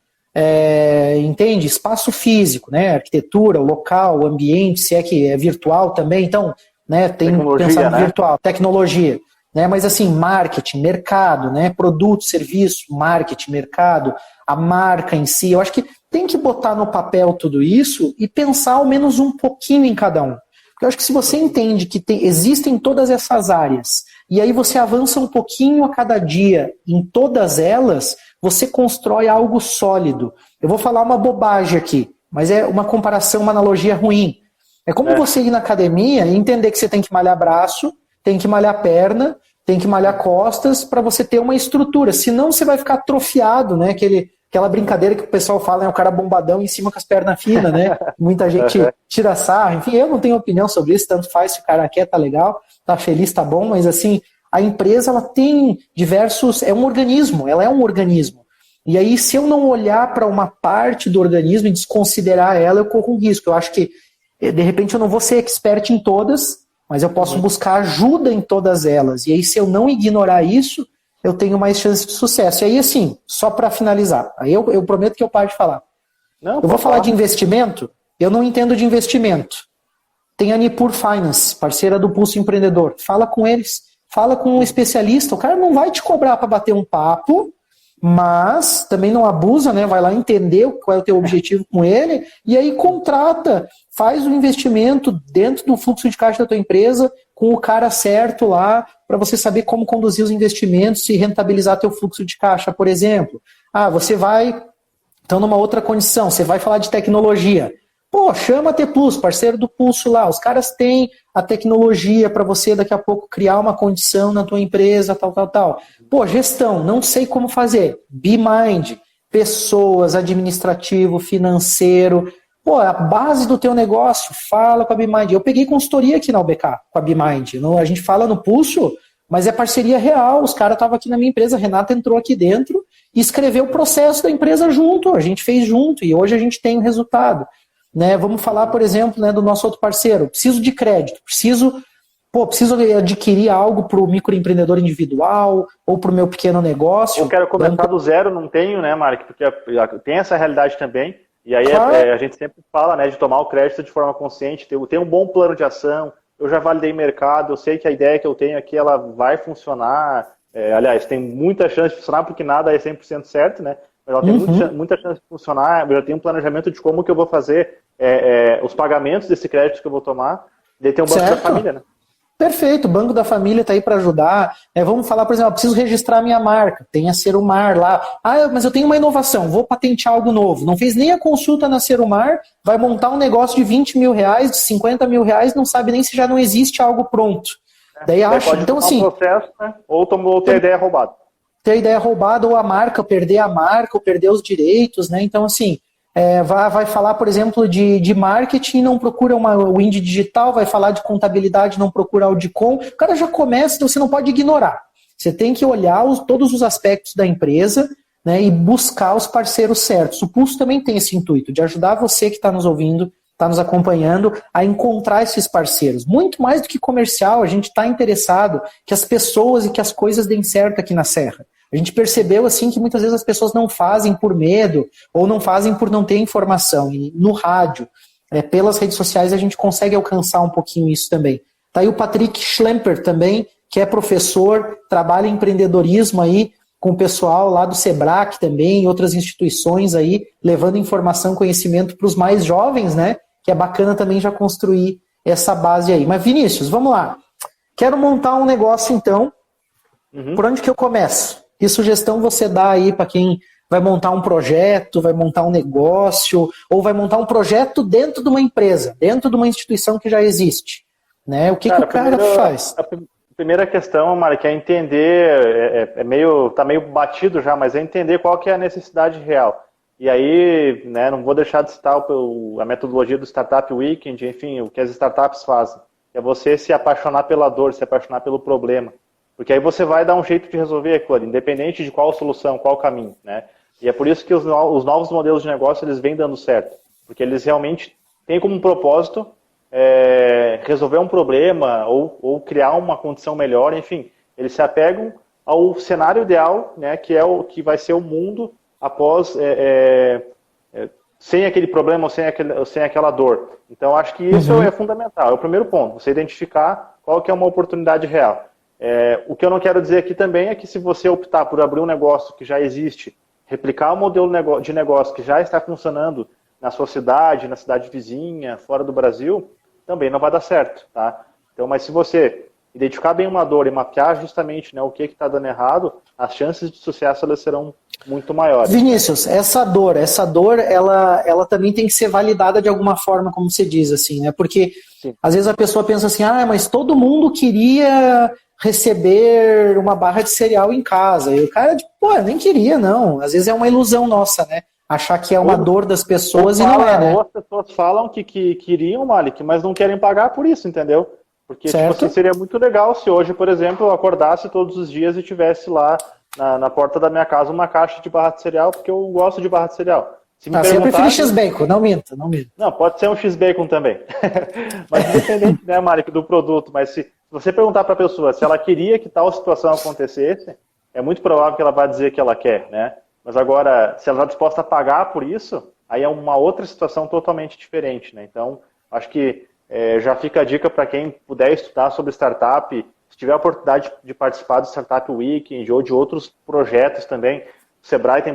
entende? Espaço físico, né? Arquitetura, o local, o ambiente, se é que é virtual também, então, né, tem que pensar no virtual, tecnologia, né? Mas assim, marketing, mercado, né? Produto, serviço, marketing, mercado, a marca em si, eu acho que tem que botar no papel tudo isso e pensar ao menos um pouquinho em cada um. Porque eu acho que se você entende que existem todas essas áreas, e aí você avança um pouquinho a cada dia em todas elas, você constrói algo sólido. Eu vou falar uma bobagem aqui, mas é uma comparação, uma analogia ruim. É como você ir na academia e entender que você tem que malhar braço, tem que malhar perna, tem que malhar costas para você ter uma estrutura. Senão você vai ficar atrofiado, né? Aquela brincadeira que o pessoal fala, né? O cara bombadão em cima com as pernas finas, né? Muita gente tira sarro. Enfim, eu não tenho opinião sobre isso, tanto faz se o cara quer, tá legal, tá feliz, tá bom, mas assim, a empresa ela tem diversos... ela é um organismo. E aí, se eu não olhar para uma parte do organismo e desconsiderar ela, eu corro um risco. Eu acho que, de repente, eu não vou ser expert em todas, mas eu posso buscar ajuda em todas elas. E aí, se eu não ignorar isso, eu tenho mais chance de sucesso. E aí, assim, só para finalizar, aí eu prometo que eu paro de falar. Eu vou falar de investimento, eu não entendo de investimento. Tem a Nipur Finance, parceira do Pulso Empreendedor. Fala com eles, fala com um especialista. O cara não vai te cobrar para bater um papo, mas também não abusa, né? Vai lá entender qual é o teu objetivo com ele e aí contrata, faz o investimento dentro do fluxo de caixa da tua empresa com o cara certo lá para você saber como conduzir os investimentos e rentabilizar teu fluxo de caixa, por exemplo. Você vai, então numa outra condição, você vai falar de tecnologia. Chama a T Plus, parceiro do Pulso lá. Os caras têm a tecnologia para você daqui a pouco criar uma condição na tua empresa, tal. Gestão, não sei como fazer. BeMind, pessoas, administrativo, financeiro. Pô, a base do teu negócio, fala com a BeMind. Eu peguei consultoria aqui na UBK com a BeMind. A gente fala no pulso, mas é parceria real. Os caras estavam aqui na minha empresa, a Renata entrou aqui dentro e escreveu o processo da empresa junto. A gente fez junto e hoje a gente tem o resultado. Né? Vamos falar, por exemplo, né, do nosso outro parceiro. Preciso de crédito, preciso adquirir algo para o microempreendedor individual ou para o meu pequeno negócio. Eu quero começar do zero, não tenho, né, Mark? Porque tem essa realidade também. E aí claro. A gente sempre fala, né, de tomar o crédito de forma consciente, ter um bom plano de ação. Eu já validei mercado, eu sei que a ideia que eu tenho aqui ela vai funcionar. Aliás, tem muita chance de funcionar, porque nada é 100% certo, né? Mas ela tem muita chance de funcionar. Eu já tenho um planejamento de como que eu vou fazer os pagamentos desse crédito que eu vou tomar. Daí tem o Banco da Família, né? Perfeito, o Banco da Família está aí para ajudar. Vamos falar, por exemplo, preciso registrar a minha marca, tem a Serumar lá. Mas eu tenho uma inovação, vou patentear algo novo. Não fez nem a consulta na Serumar, vai montar um negócio de 20 mil reais, de 50 mil reais, não sabe nem se já não existe algo pronto. Daí acho, pode então assim, um processo, né? Ou ter a ideia roubada. Ter a ideia roubada ou a marca, perder a marca, ou perder os direitos, né? Então assim, vai falar, por exemplo, de marketing, não procura o Indie Digital, vai falar de contabilidade, não procura o Audicom. O cara já começa, você não pode ignorar. Você tem que olhar todos os aspectos da empresa, né, e buscar os parceiros certos. O Pulso também tem esse intuito, de ajudar você que está nos ouvindo, está nos acompanhando, a encontrar esses parceiros. Muito mais do que comercial, a gente está interessado que as pessoas e que as coisas deem certo aqui na Serra. A gente percebeu assim que muitas vezes as pessoas não fazem por medo ou não fazem por não ter informação. E no rádio, pelas redes sociais, a gente consegue alcançar um pouquinho isso também. Tá aí o Patrick Schlemper também, que é professor, trabalha em empreendedorismo aí com o pessoal lá do Sebrae também, e outras instituições aí, levando informação, conhecimento para os mais jovens, né? Que é bacana também já construir essa base aí. Mas Vinícius, vamos lá. Quero montar um negócio então. Por onde que eu começo? Que sugestão você dá aí para quem vai montar um projeto, vai montar um negócio, ou vai montar um projeto dentro de uma empresa, dentro de uma instituição que já existe? Né? O que o cara faz? A primeira questão, Mari, que é entender, tá meio batido já, mas é entender qual que é a necessidade real. E aí, né, não vou deixar de citar a metodologia do Startup Weekend, enfim, o que as startups fazem. É você se apaixonar pela dor, se apaixonar pelo problema. Porque aí você vai dar um jeito de resolver aquilo, independente de qual solução, qual caminho, né? E é por isso que os novos modelos de negócio, eles vêm dando certo. Porque eles realmente têm como propósito resolver um problema ou criar uma condição melhor, enfim. Eles se apegam ao cenário ideal, né, que é o que vai ser o mundo após, sem aquele problema ou sem aquela dor. Então, acho que isso é fundamental. É o primeiro ponto, você identificar qual que é uma oportunidade real. O que eu não quero dizer aqui também é que se você optar por abrir um negócio que já existe, replicar o modelo de negócio que já está funcionando na sua cidade, na cidade vizinha, fora do Brasil, também não vai dar certo, tá? Então, mas se você identificar bem uma dor e mapear justamente, né, o que está dando errado, as chances de sucesso elas serão muito maiores. Vinícius, essa dor, ela também tem que ser validada de alguma forma, como você diz, assim, né? Porque sim, às vezes a pessoa pensa assim, mas todo mundo queria receber uma barra de cereal em casa. E o cara, eu nem queria, não. Às vezes é uma ilusão nossa, né? Achar que é uma dor das pessoas e não é, né? Ou as pessoas falam que queriam, Malik, mas não querem pagar por isso, entendeu? Porque tipo assim, seria muito legal se hoje, por exemplo, eu acordasse todos os dias e tivesse lá na porta da minha casa uma caixa de barra de cereal, porque eu gosto de barra de cereal. Se eu preferi X-Bacon, não minta. Não, pode ser um X-Bacon também. Mas independente, né, Malik, do produto. Mas se você perguntar para a pessoa se ela queria que tal situação acontecesse, é muito provável que ela vá dizer que ela quer, né? Mas agora, se ela está disposta a pagar por isso, aí é uma outra situação totalmente diferente, né? Então, acho que já fica a dica para quem puder estudar sobre startup, se tiver a oportunidade de participar do Startup Weekend ou de outros projetos também. O Sebrae tem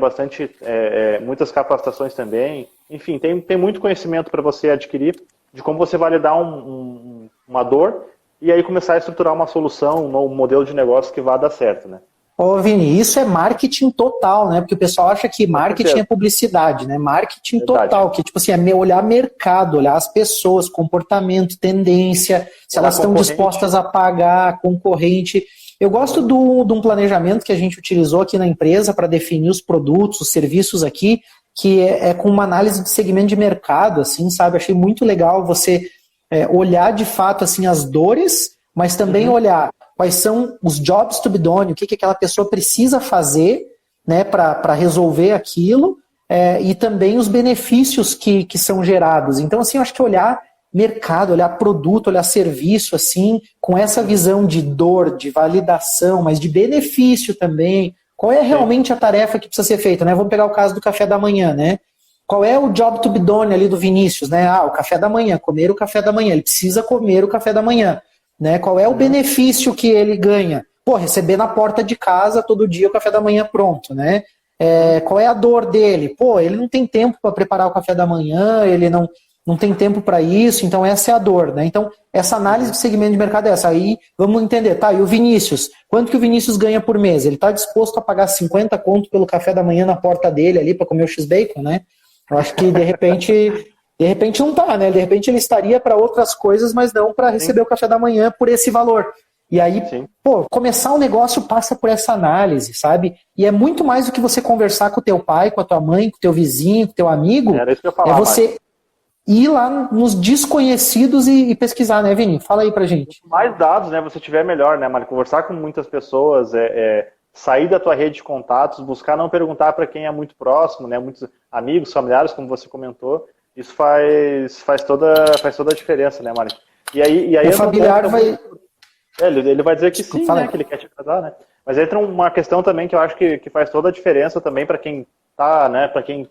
muitas capacitações também. Enfim, tem muito conhecimento para você adquirir de como você validar uma dor e aí começar a estruturar uma solução, um modelo de negócio que vá dar certo, né? Ô, Vini, isso é marketing total, né? Porque o pessoal acha que marketing é publicidade, né? Marketing total, que tipo assim, é olhar mercado, olhar as pessoas, comportamento, tendência, se elas estão dispostas a pagar, concorrente. Eu gosto de um planejamento que a gente utilizou aqui na empresa para definir os produtos, os serviços aqui, que é com uma análise de segmento de mercado, assim, sabe? Achei muito legal você olhar de fato assim as dores, mas também olhar quais são os jobs to be done, o que aquela pessoa precisa fazer, né, para resolver aquilo, e também os benefícios que são gerados. Então, assim, eu acho que olhar mercado, olhar produto, olhar serviço, assim, com essa visão de dor, de validação, mas de benefício também. Qual é realmente a tarefa que precisa ser feita, né? Vamos pegar o caso do café da manhã, né? Qual é o job to be done ali do Vinícius, né? O café da manhã, comer o café da manhã. Ele precisa comer o café da manhã, né? Qual é o benefício que ele ganha? Pô, receber na porta de casa todo dia o café da manhã pronto, né? Qual é a dor dele? Pô, ele não tem tempo para preparar o café da manhã, ele não tem tempo para isso, então essa é a dor, né? Então, essa análise de segmento de mercado é essa. Aí, vamos entender, tá, e o Vinícius? Quanto que o Vinícius ganha por mês? Ele está disposto a pagar 50 conto pelo café da manhã na porta dele ali para comer o X-Bacon, né? Eu acho que, de repente não tá, né? De repente ele estaria para outras coisas, mas não para receber o café da manhã por esse valor. E aí, pô, começar o negócio passa por essa análise, sabe? E é muito mais do que você conversar com o teu pai, com a tua mãe, com o teu vizinho, com o teu amigo. Era isso que eu ia falar, você ir lá nos desconhecidos e pesquisar, né, Vini? Fala aí pra gente. Quanto mais dados, né, você tiver, melhor, né, Mário? Conversar com muitas pessoas, sair da tua rede de contatos, buscar não perguntar para quem é muito próximo, né, muitos amigos, familiares, como você comentou. Isso faz toda a diferença, né, Mário? E aí o familiar vai... Ele vai dizer que sim, né, que ele quer te agradar, né? Mas entra uma questão também que eu acho que faz toda a diferença também para quem tá, né, para quem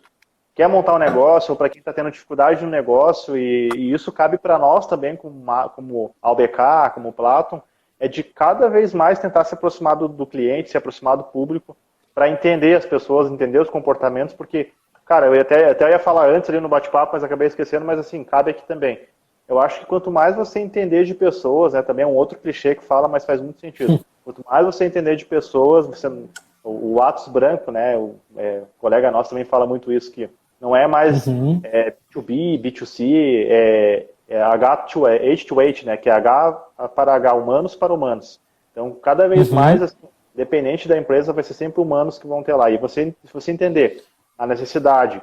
quer montar um negócio ou para quem está tendo dificuldade no negócio, e isso cabe para nós também, como ALBK, como Platon, é de cada vez mais tentar se aproximar do cliente, se aproximar do público, para entender as pessoas, entender os comportamentos, porque, cara, eu até ia falar antes ali no bate-papo, mas acabei esquecendo, mas assim, cabe aqui também. Eu acho que quanto mais você entender de pessoas, né, também é um outro clichê que fala, mas faz muito sentido. Quanto mais você entender de pessoas, o Atos Branco, né, o colega nosso também fala muito isso, que não é mais B2B, B2C, H2H, né, que é H para H, humanos para humanos. Então, cada vez mais, assim, dependente da empresa, vai ser sempre humanos que vão ter lá. E se você entender a necessidade,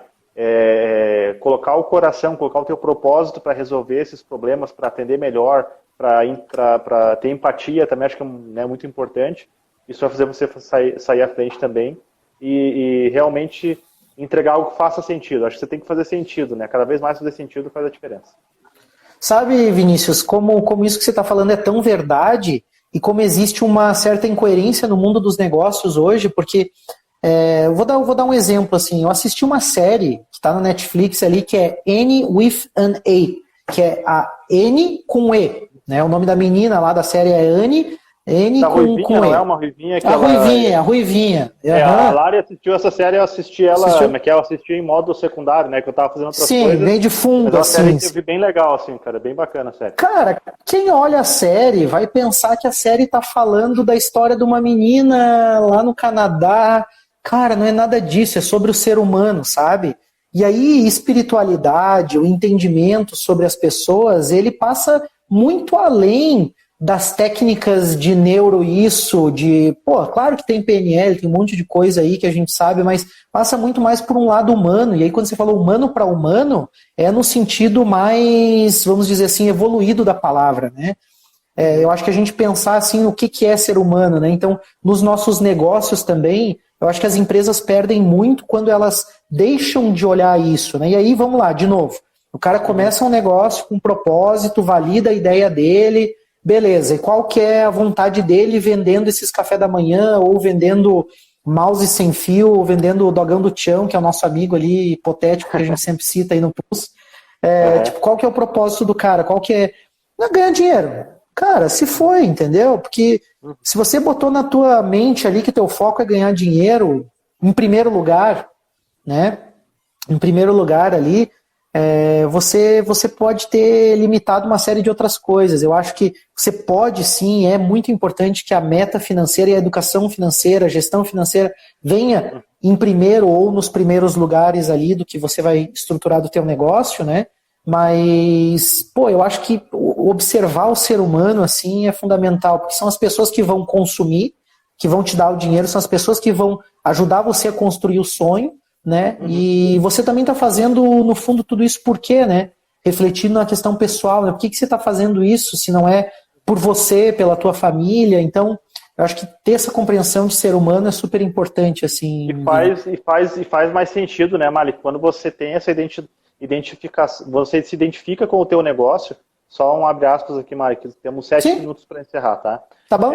colocar o coração, colocar o teu propósito para resolver esses problemas, para atender melhor, para ter empatia, também acho que é muito importante. Isso vai fazer você sair à frente também e realmente entregar algo que faça sentido. Acho que você tem que fazer sentido, né? Cada vez mais fazer sentido faz a diferença. Sabe, Vinícius, como isso que você está falando é tão verdade e como existe uma certa incoerência no mundo dos negócios hoje, porque vou dar um exemplo, assim, eu assisti uma série que está no Netflix ali, que é Annie with an A, que é a Annie com E, né? O nome da menina lá da série é Annie com não E. é uma ruivinha que a ruivinha. A Lari assistiu essa série, eu assisti ela, eu assisti em modo secundário, né, que eu tava fazendo outras coisas. Sim, bem de fundo, mas assim. Eu vi bem legal, assim, cara, bem bacana a série. Cara, quem olha a série vai pensar que a série tá falando da história de uma menina lá no Canadá. Cara, não é nada disso, é sobre o ser humano, sabe? E aí, espiritualidade, o entendimento sobre as pessoas, ele passa muito além das técnicas de claro que tem PNL, tem um monte de coisa aí que a gente sabe, mas passa muito mais por um lado humano, e aí quando você fala humano para humano, é no sentido mais, vamos dizer assim, evoluído da palavra, né? Eu acho que a gente pensar assim, o que é ser humano, né? Então, nos nossos negócios também, eu acho que as empresas perdem muito quando elas deixam de olhar isso, né? E aí, vamos lá, de novo, o cara começa um negócio com um propósito, valida a ideia dele, beleza, e qual que é a vontade dele vendendo esses café da manhã, ou vendendo mouse sem fio, ou vendendo o dogão do Tião, que é o nosso amigo ali, hipotético, que a gente sempre cita aí no Plus. Tipo, qual que é o propósito do cara? Qual que é? Não, ganhar dinheiro. Cara, se foi, entendeu? Porque se você botou na tua mente ali que teu foco é ganhar dinheiro, em primeiro lugar, né? Em primeiro lugar ali, você pode ter limitado uma série de outras coisas. Eu acho que você pode sim, é muito importante que a meta financeira e a educação financeira, a gestão financeira venha em primeiro ou nos primeiros lugares ali do que você vai estruturar do teu negócio, né? Mas, eu acho que observar o ser humano assim é fundamental, porque são as pessoas que vão consumir, que vão te dar o dinheiro, são as pessoas que vão ajudar você a construir o sonho, né? E você também está fazendo, no fundo, tudo isso por quê, né? Refletindo na questão pessoal, né? Por que você está fazendo isso, se não é por você, pela tua família? Então, eu acho que ter essa compreensão de ser humano é super importante, assim. E faz mais sentido, né, Malik? Quando você tem essa identificação, você se identifica com o teu negócio, só um abre aspas aqui, Malik, temos 7 minutos para encerrar, tá? Tá bom.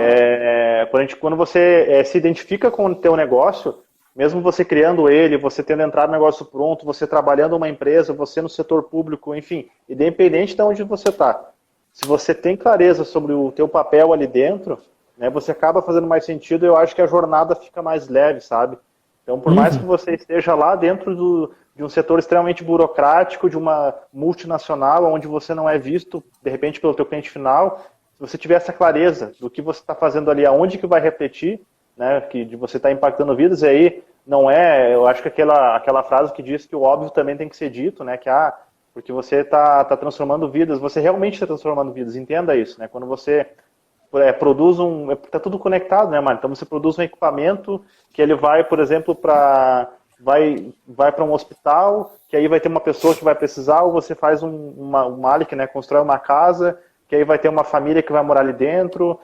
Quando você se identifica com o teu negócio, mesmo você criando ele, você tendo entrado no negócio pronto, você trabalhando numa empresa, você no setor público, enfim, independente de onde você está, se você tem clareza sobre o teu papel ali dentro, né, você acaba fazendo mais sentido, eu acho que a jornada fica mais leve, sabe? Então, por mais que você esteja lá dentro de um setor extremamente burocrático, de uma multinacional, onde você não é visto, de repente, pelo teu cliente final, se você tiver essa clareza do que você está fazendo ali, aonde que vai refletir, né, que de você estar impactando vidas, e aí não é, eu acho que aquela frase que diz que o óbvio também tem que ser dito, né, que porque você está transformando vidas, você realmente está transformando vidas, entenda isso, né, quando você produz está tudo conectado, né, Mário? Então você produz um equipamento que ele vai, por exemplo, vai para um hospital, que aí vai ter uma pessoa que vai precisar, ou você faz um Malik, né, constrói uma casa, que aí vai ter uma família que vai morar ali dentro,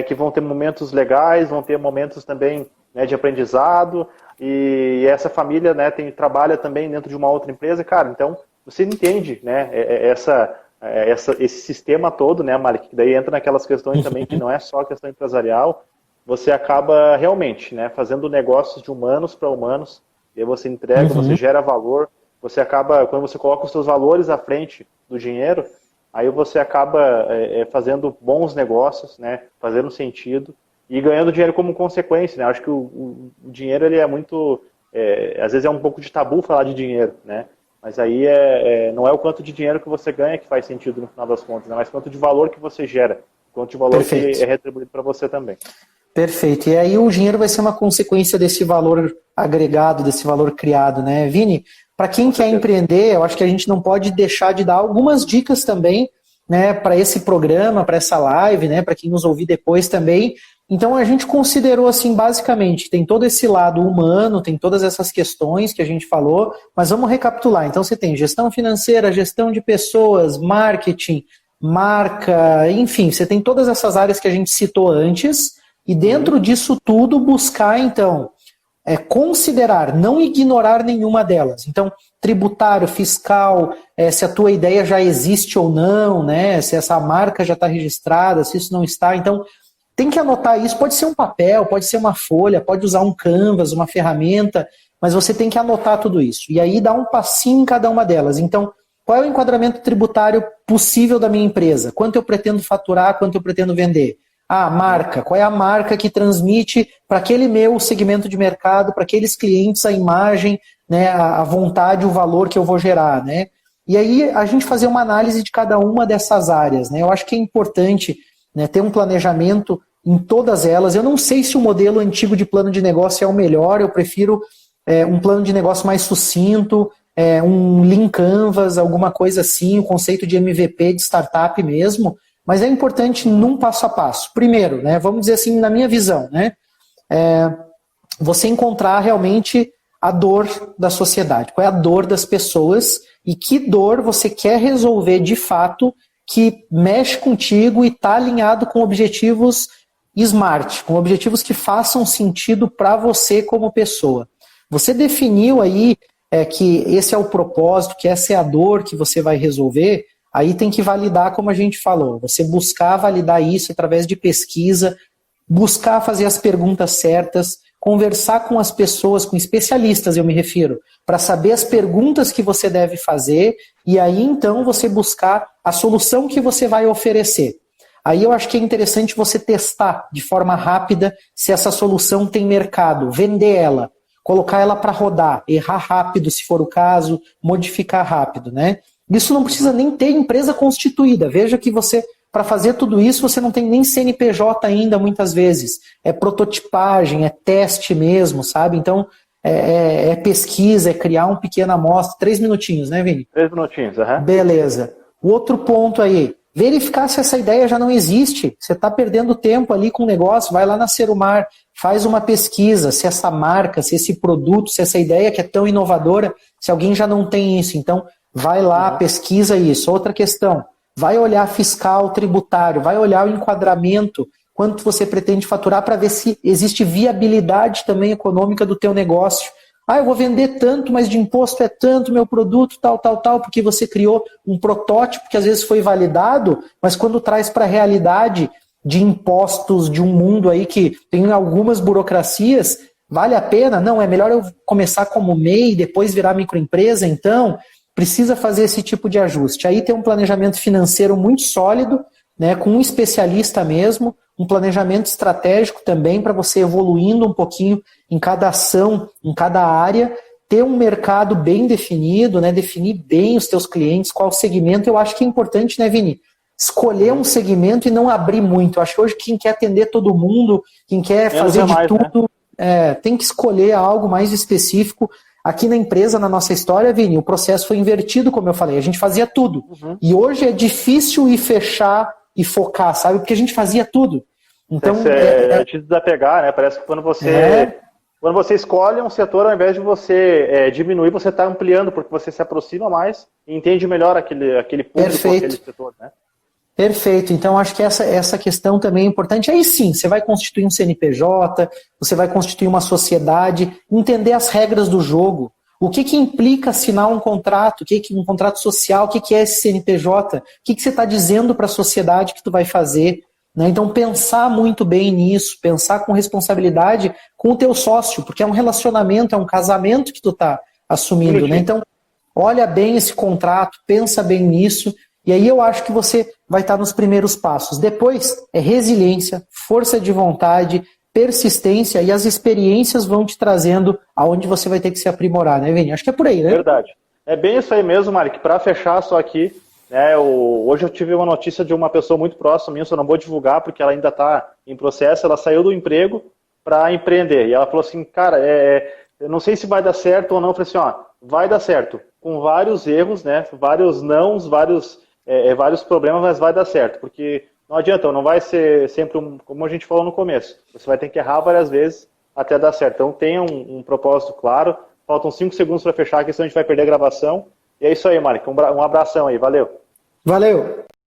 que vão ter momentos legais, vão ter momentos também, né, de aprendizado, e essa família, né, trabalha também dentro de uma outra empresa, cara, então você entende, né, esse sistema todo, né, Malik, que daí entra naquelas questões também que não é só a questão empresarial, você acaba realmente, né, fazendo negócios de humanos para humanos, e aí você entrega, você gera valor, você acaba, quando você coloca os seus valores à frente do dinheiro, aí você acaba fazendo bons negócios, né, fazendo sentido, e ganhando dinheiro como consequência, né, acho que o dinheiro, ele é muito, às vezes é um pouco de tabu falar de dinheiro, né, mas aí não é o quanto de dinheiro que você ganha que faz sentido no final das contas, né? Mas quanto de valor que você gera, quanto de valor que é retribuído para você também. Perfeito. E aí o dinheiro vai ser uma consequência desse valor agregado, desse valor criado, né? Vini, para quem quer empreender, eu acho que a gente não pode deixar de dar algumas dicas também, né, para esse programa, para essa live, né, para quem nos ouvir depois também. Então a gente considerou assim, basicamente, tem todo esse lado humano, tem todas essas questões que a gente falou, mas vamos recapitular. Então você tem gestão financeira, gestão de pessoas, marketing, marca, enfim, você tem todas essas áreas que a gente citou antes, e dentro disso tudo buscar, então, considerar, não ignorar nenhuma delas. Então, tributário, fiscal, se a tua ideia já existe ou não, né, se essa marca já está registrada, se isso não está, então tem que anotar isso, pode ser um papel, pode ser uma folha, pode usar um Canvas, uma ferramenta, mas você tem que anotar tudo isso. E aí dá um passinho em cada uma delas. Então, qual é o enquadramento tributário possível da minha empresa? Quanto eu pretendo faturar, quanto eu pretendo vender? Marca. Qual é a marca que transmite para aquele meu segmento de mercado, para aqueles clientes, a imagem, né, a vontade, o valor que eu vou gerar, né? E aí a gente fazer uma análise de cada uma dessas áreas, né? Eu acho que é importante, né, ter um planejamento em todas elas. Eu não sei se o modelo antigo de plano de negócio é o melhor, eu prefiro um plano de negócio mais sucinto, um Lean Canvas, alguma coisa assim, o conceito de MVP de startup mesmo, mas é importante num passo a passo. Primeiro, né, vamos dizer assim, na minha visão, né, você encontrar realmente a dor da sociedade, qual é a dor das pessoas e que dor você quer resolver de fato que mexe contigo e está alinhado com objetivos SMART, com objetivos que façam sentido para você como pessoa. Você definiu aí que esse é o propósito, que essa é a dor que você vai resolver, aí tem que validar, como a gente falou, você buscar validar isso através de pesquisa, buscar fazer as perguntas certas, conversar com as pessoas, com especialistas eu me refiro, para saber as perguntas que você deve fazer e aí então você buscar a solução que você vai oferecer. Aí eu acho que é interessante você testar de forma rápida se essa solução tem mercado, vender ela, colocar ela para rodar, errar rápido se for o caso, modificar rápido, né? Isso não precisa nem ter empresa constituída. Veja que você, para fazer tudo isso, você não tem nem CNPJ ainda, muitas vezes. É prototipagem, é teste mesmo, sabe? Então, é pesquisa, é criar uma pequena amostra. 3 minutinhos, né, Vini? 3 minutinhos, aham. Beleza. O outro ponto aí, verificar se essa ideia já não existe. Você está perdendo tempo ali com o negócio, vai lá na Serumar, faz uma pesquisa, se essa marca, se esse produto, se essa ideia que é tão inovadora, se alguém já não tem isso. Então, vai lá, pesquisa isso. Outra questão, vai olhar fiscal, tributário, vai olhar o enquadramento, quanto você pretende faturar para ver se existe viabilidade também econômica do teu negócio. Eu vou vender tanto, mas de imposto é tanto, meu produto, tal, porque você criou um protótipo que às vezes foi validado, mas quando traz para a realidade de impostos de um mundo aí que tem algumas burocracias, vale a pena? Não, é melhor eu começar como MEI, depois virar microempresa, então precisa fazer esse tipo de ajuste. Aí tem um planejamento financeiro muito sólido, né, com um especialista mesmo, um planejamento estratégico também para você evoluindo um pouquinho em cada ação, em cada área, ter um mercado bem definido, né, definir bem os teus clientes, qual segmento. Eu acho que é importante, né, Vini? Escolher um segmento e não abrir muito. Eu acho que hoje quem quer atender todo mundo, quem quer fazer de tudo, tem que escolher algo mais específico. Aqui na empresa, na nossa história, Vini, o processo foi invertido, como eu falei, a gente fazia tudo. E hoje é difícil ir fechar e focar, sabe? Porque a gente fazia tudo. Então, é te desapegar, né? Parece que quando você escolhe um setor, ao invés de você diminuir, você está ampliando, porque você se aproxima mais e entende melhor aquele público, aquele setor, né? Perfeito. Então, acho que essa questão também é importante. Aí sim, você vai constituir um CNPJ, você vai constituir uma sociedade, entender as regras do jogo. O que implica assinar um contrato? Um contrato social? O que é esse CNPJ? O que você está dizendo para a sociedade que tu vai fazer? Né? Então, pensar muito bem nisso, pensar com responsabilidade com o teu sócio, porque é um relacionamento, é um casamento que tu está assumindo. Né? Então, olha bem esse contrato, pensa bem nisso, e aí eu acho que você vai estar nos primeiros passos. Depois é resiliência, força de vontade, persistência, e as experiências vão te trazendo aonde você vai ter que se aprimorar, né, Vini? Acho que é por aí, né? Verdade. É bem isso aí mesmo, Mari, que para fechar só aqui, né, hoje eu tive uma notícia de uma pessoa muito próxima minha, eu não vou divulgar porque ela ainda está em processo, ela saiu do emprego para empreender, e ela falou assim, cara, eu não sei se vai dar certo ou não, eu falei assim, vai dar certo, com vários erros, né, vários nãos, vários problemas, mas vai dar certo, porque não adianta, não vai ser sempre como a gente falou no começo. Você vai ter que errar várias vezes até dar certo. Então tenha um propósito claro. Faltam 5 segundos para fechar aqui, senão a gente vai perder a gravação. E é isso aí, Mari. Um abração aí. Valeu. Valeu.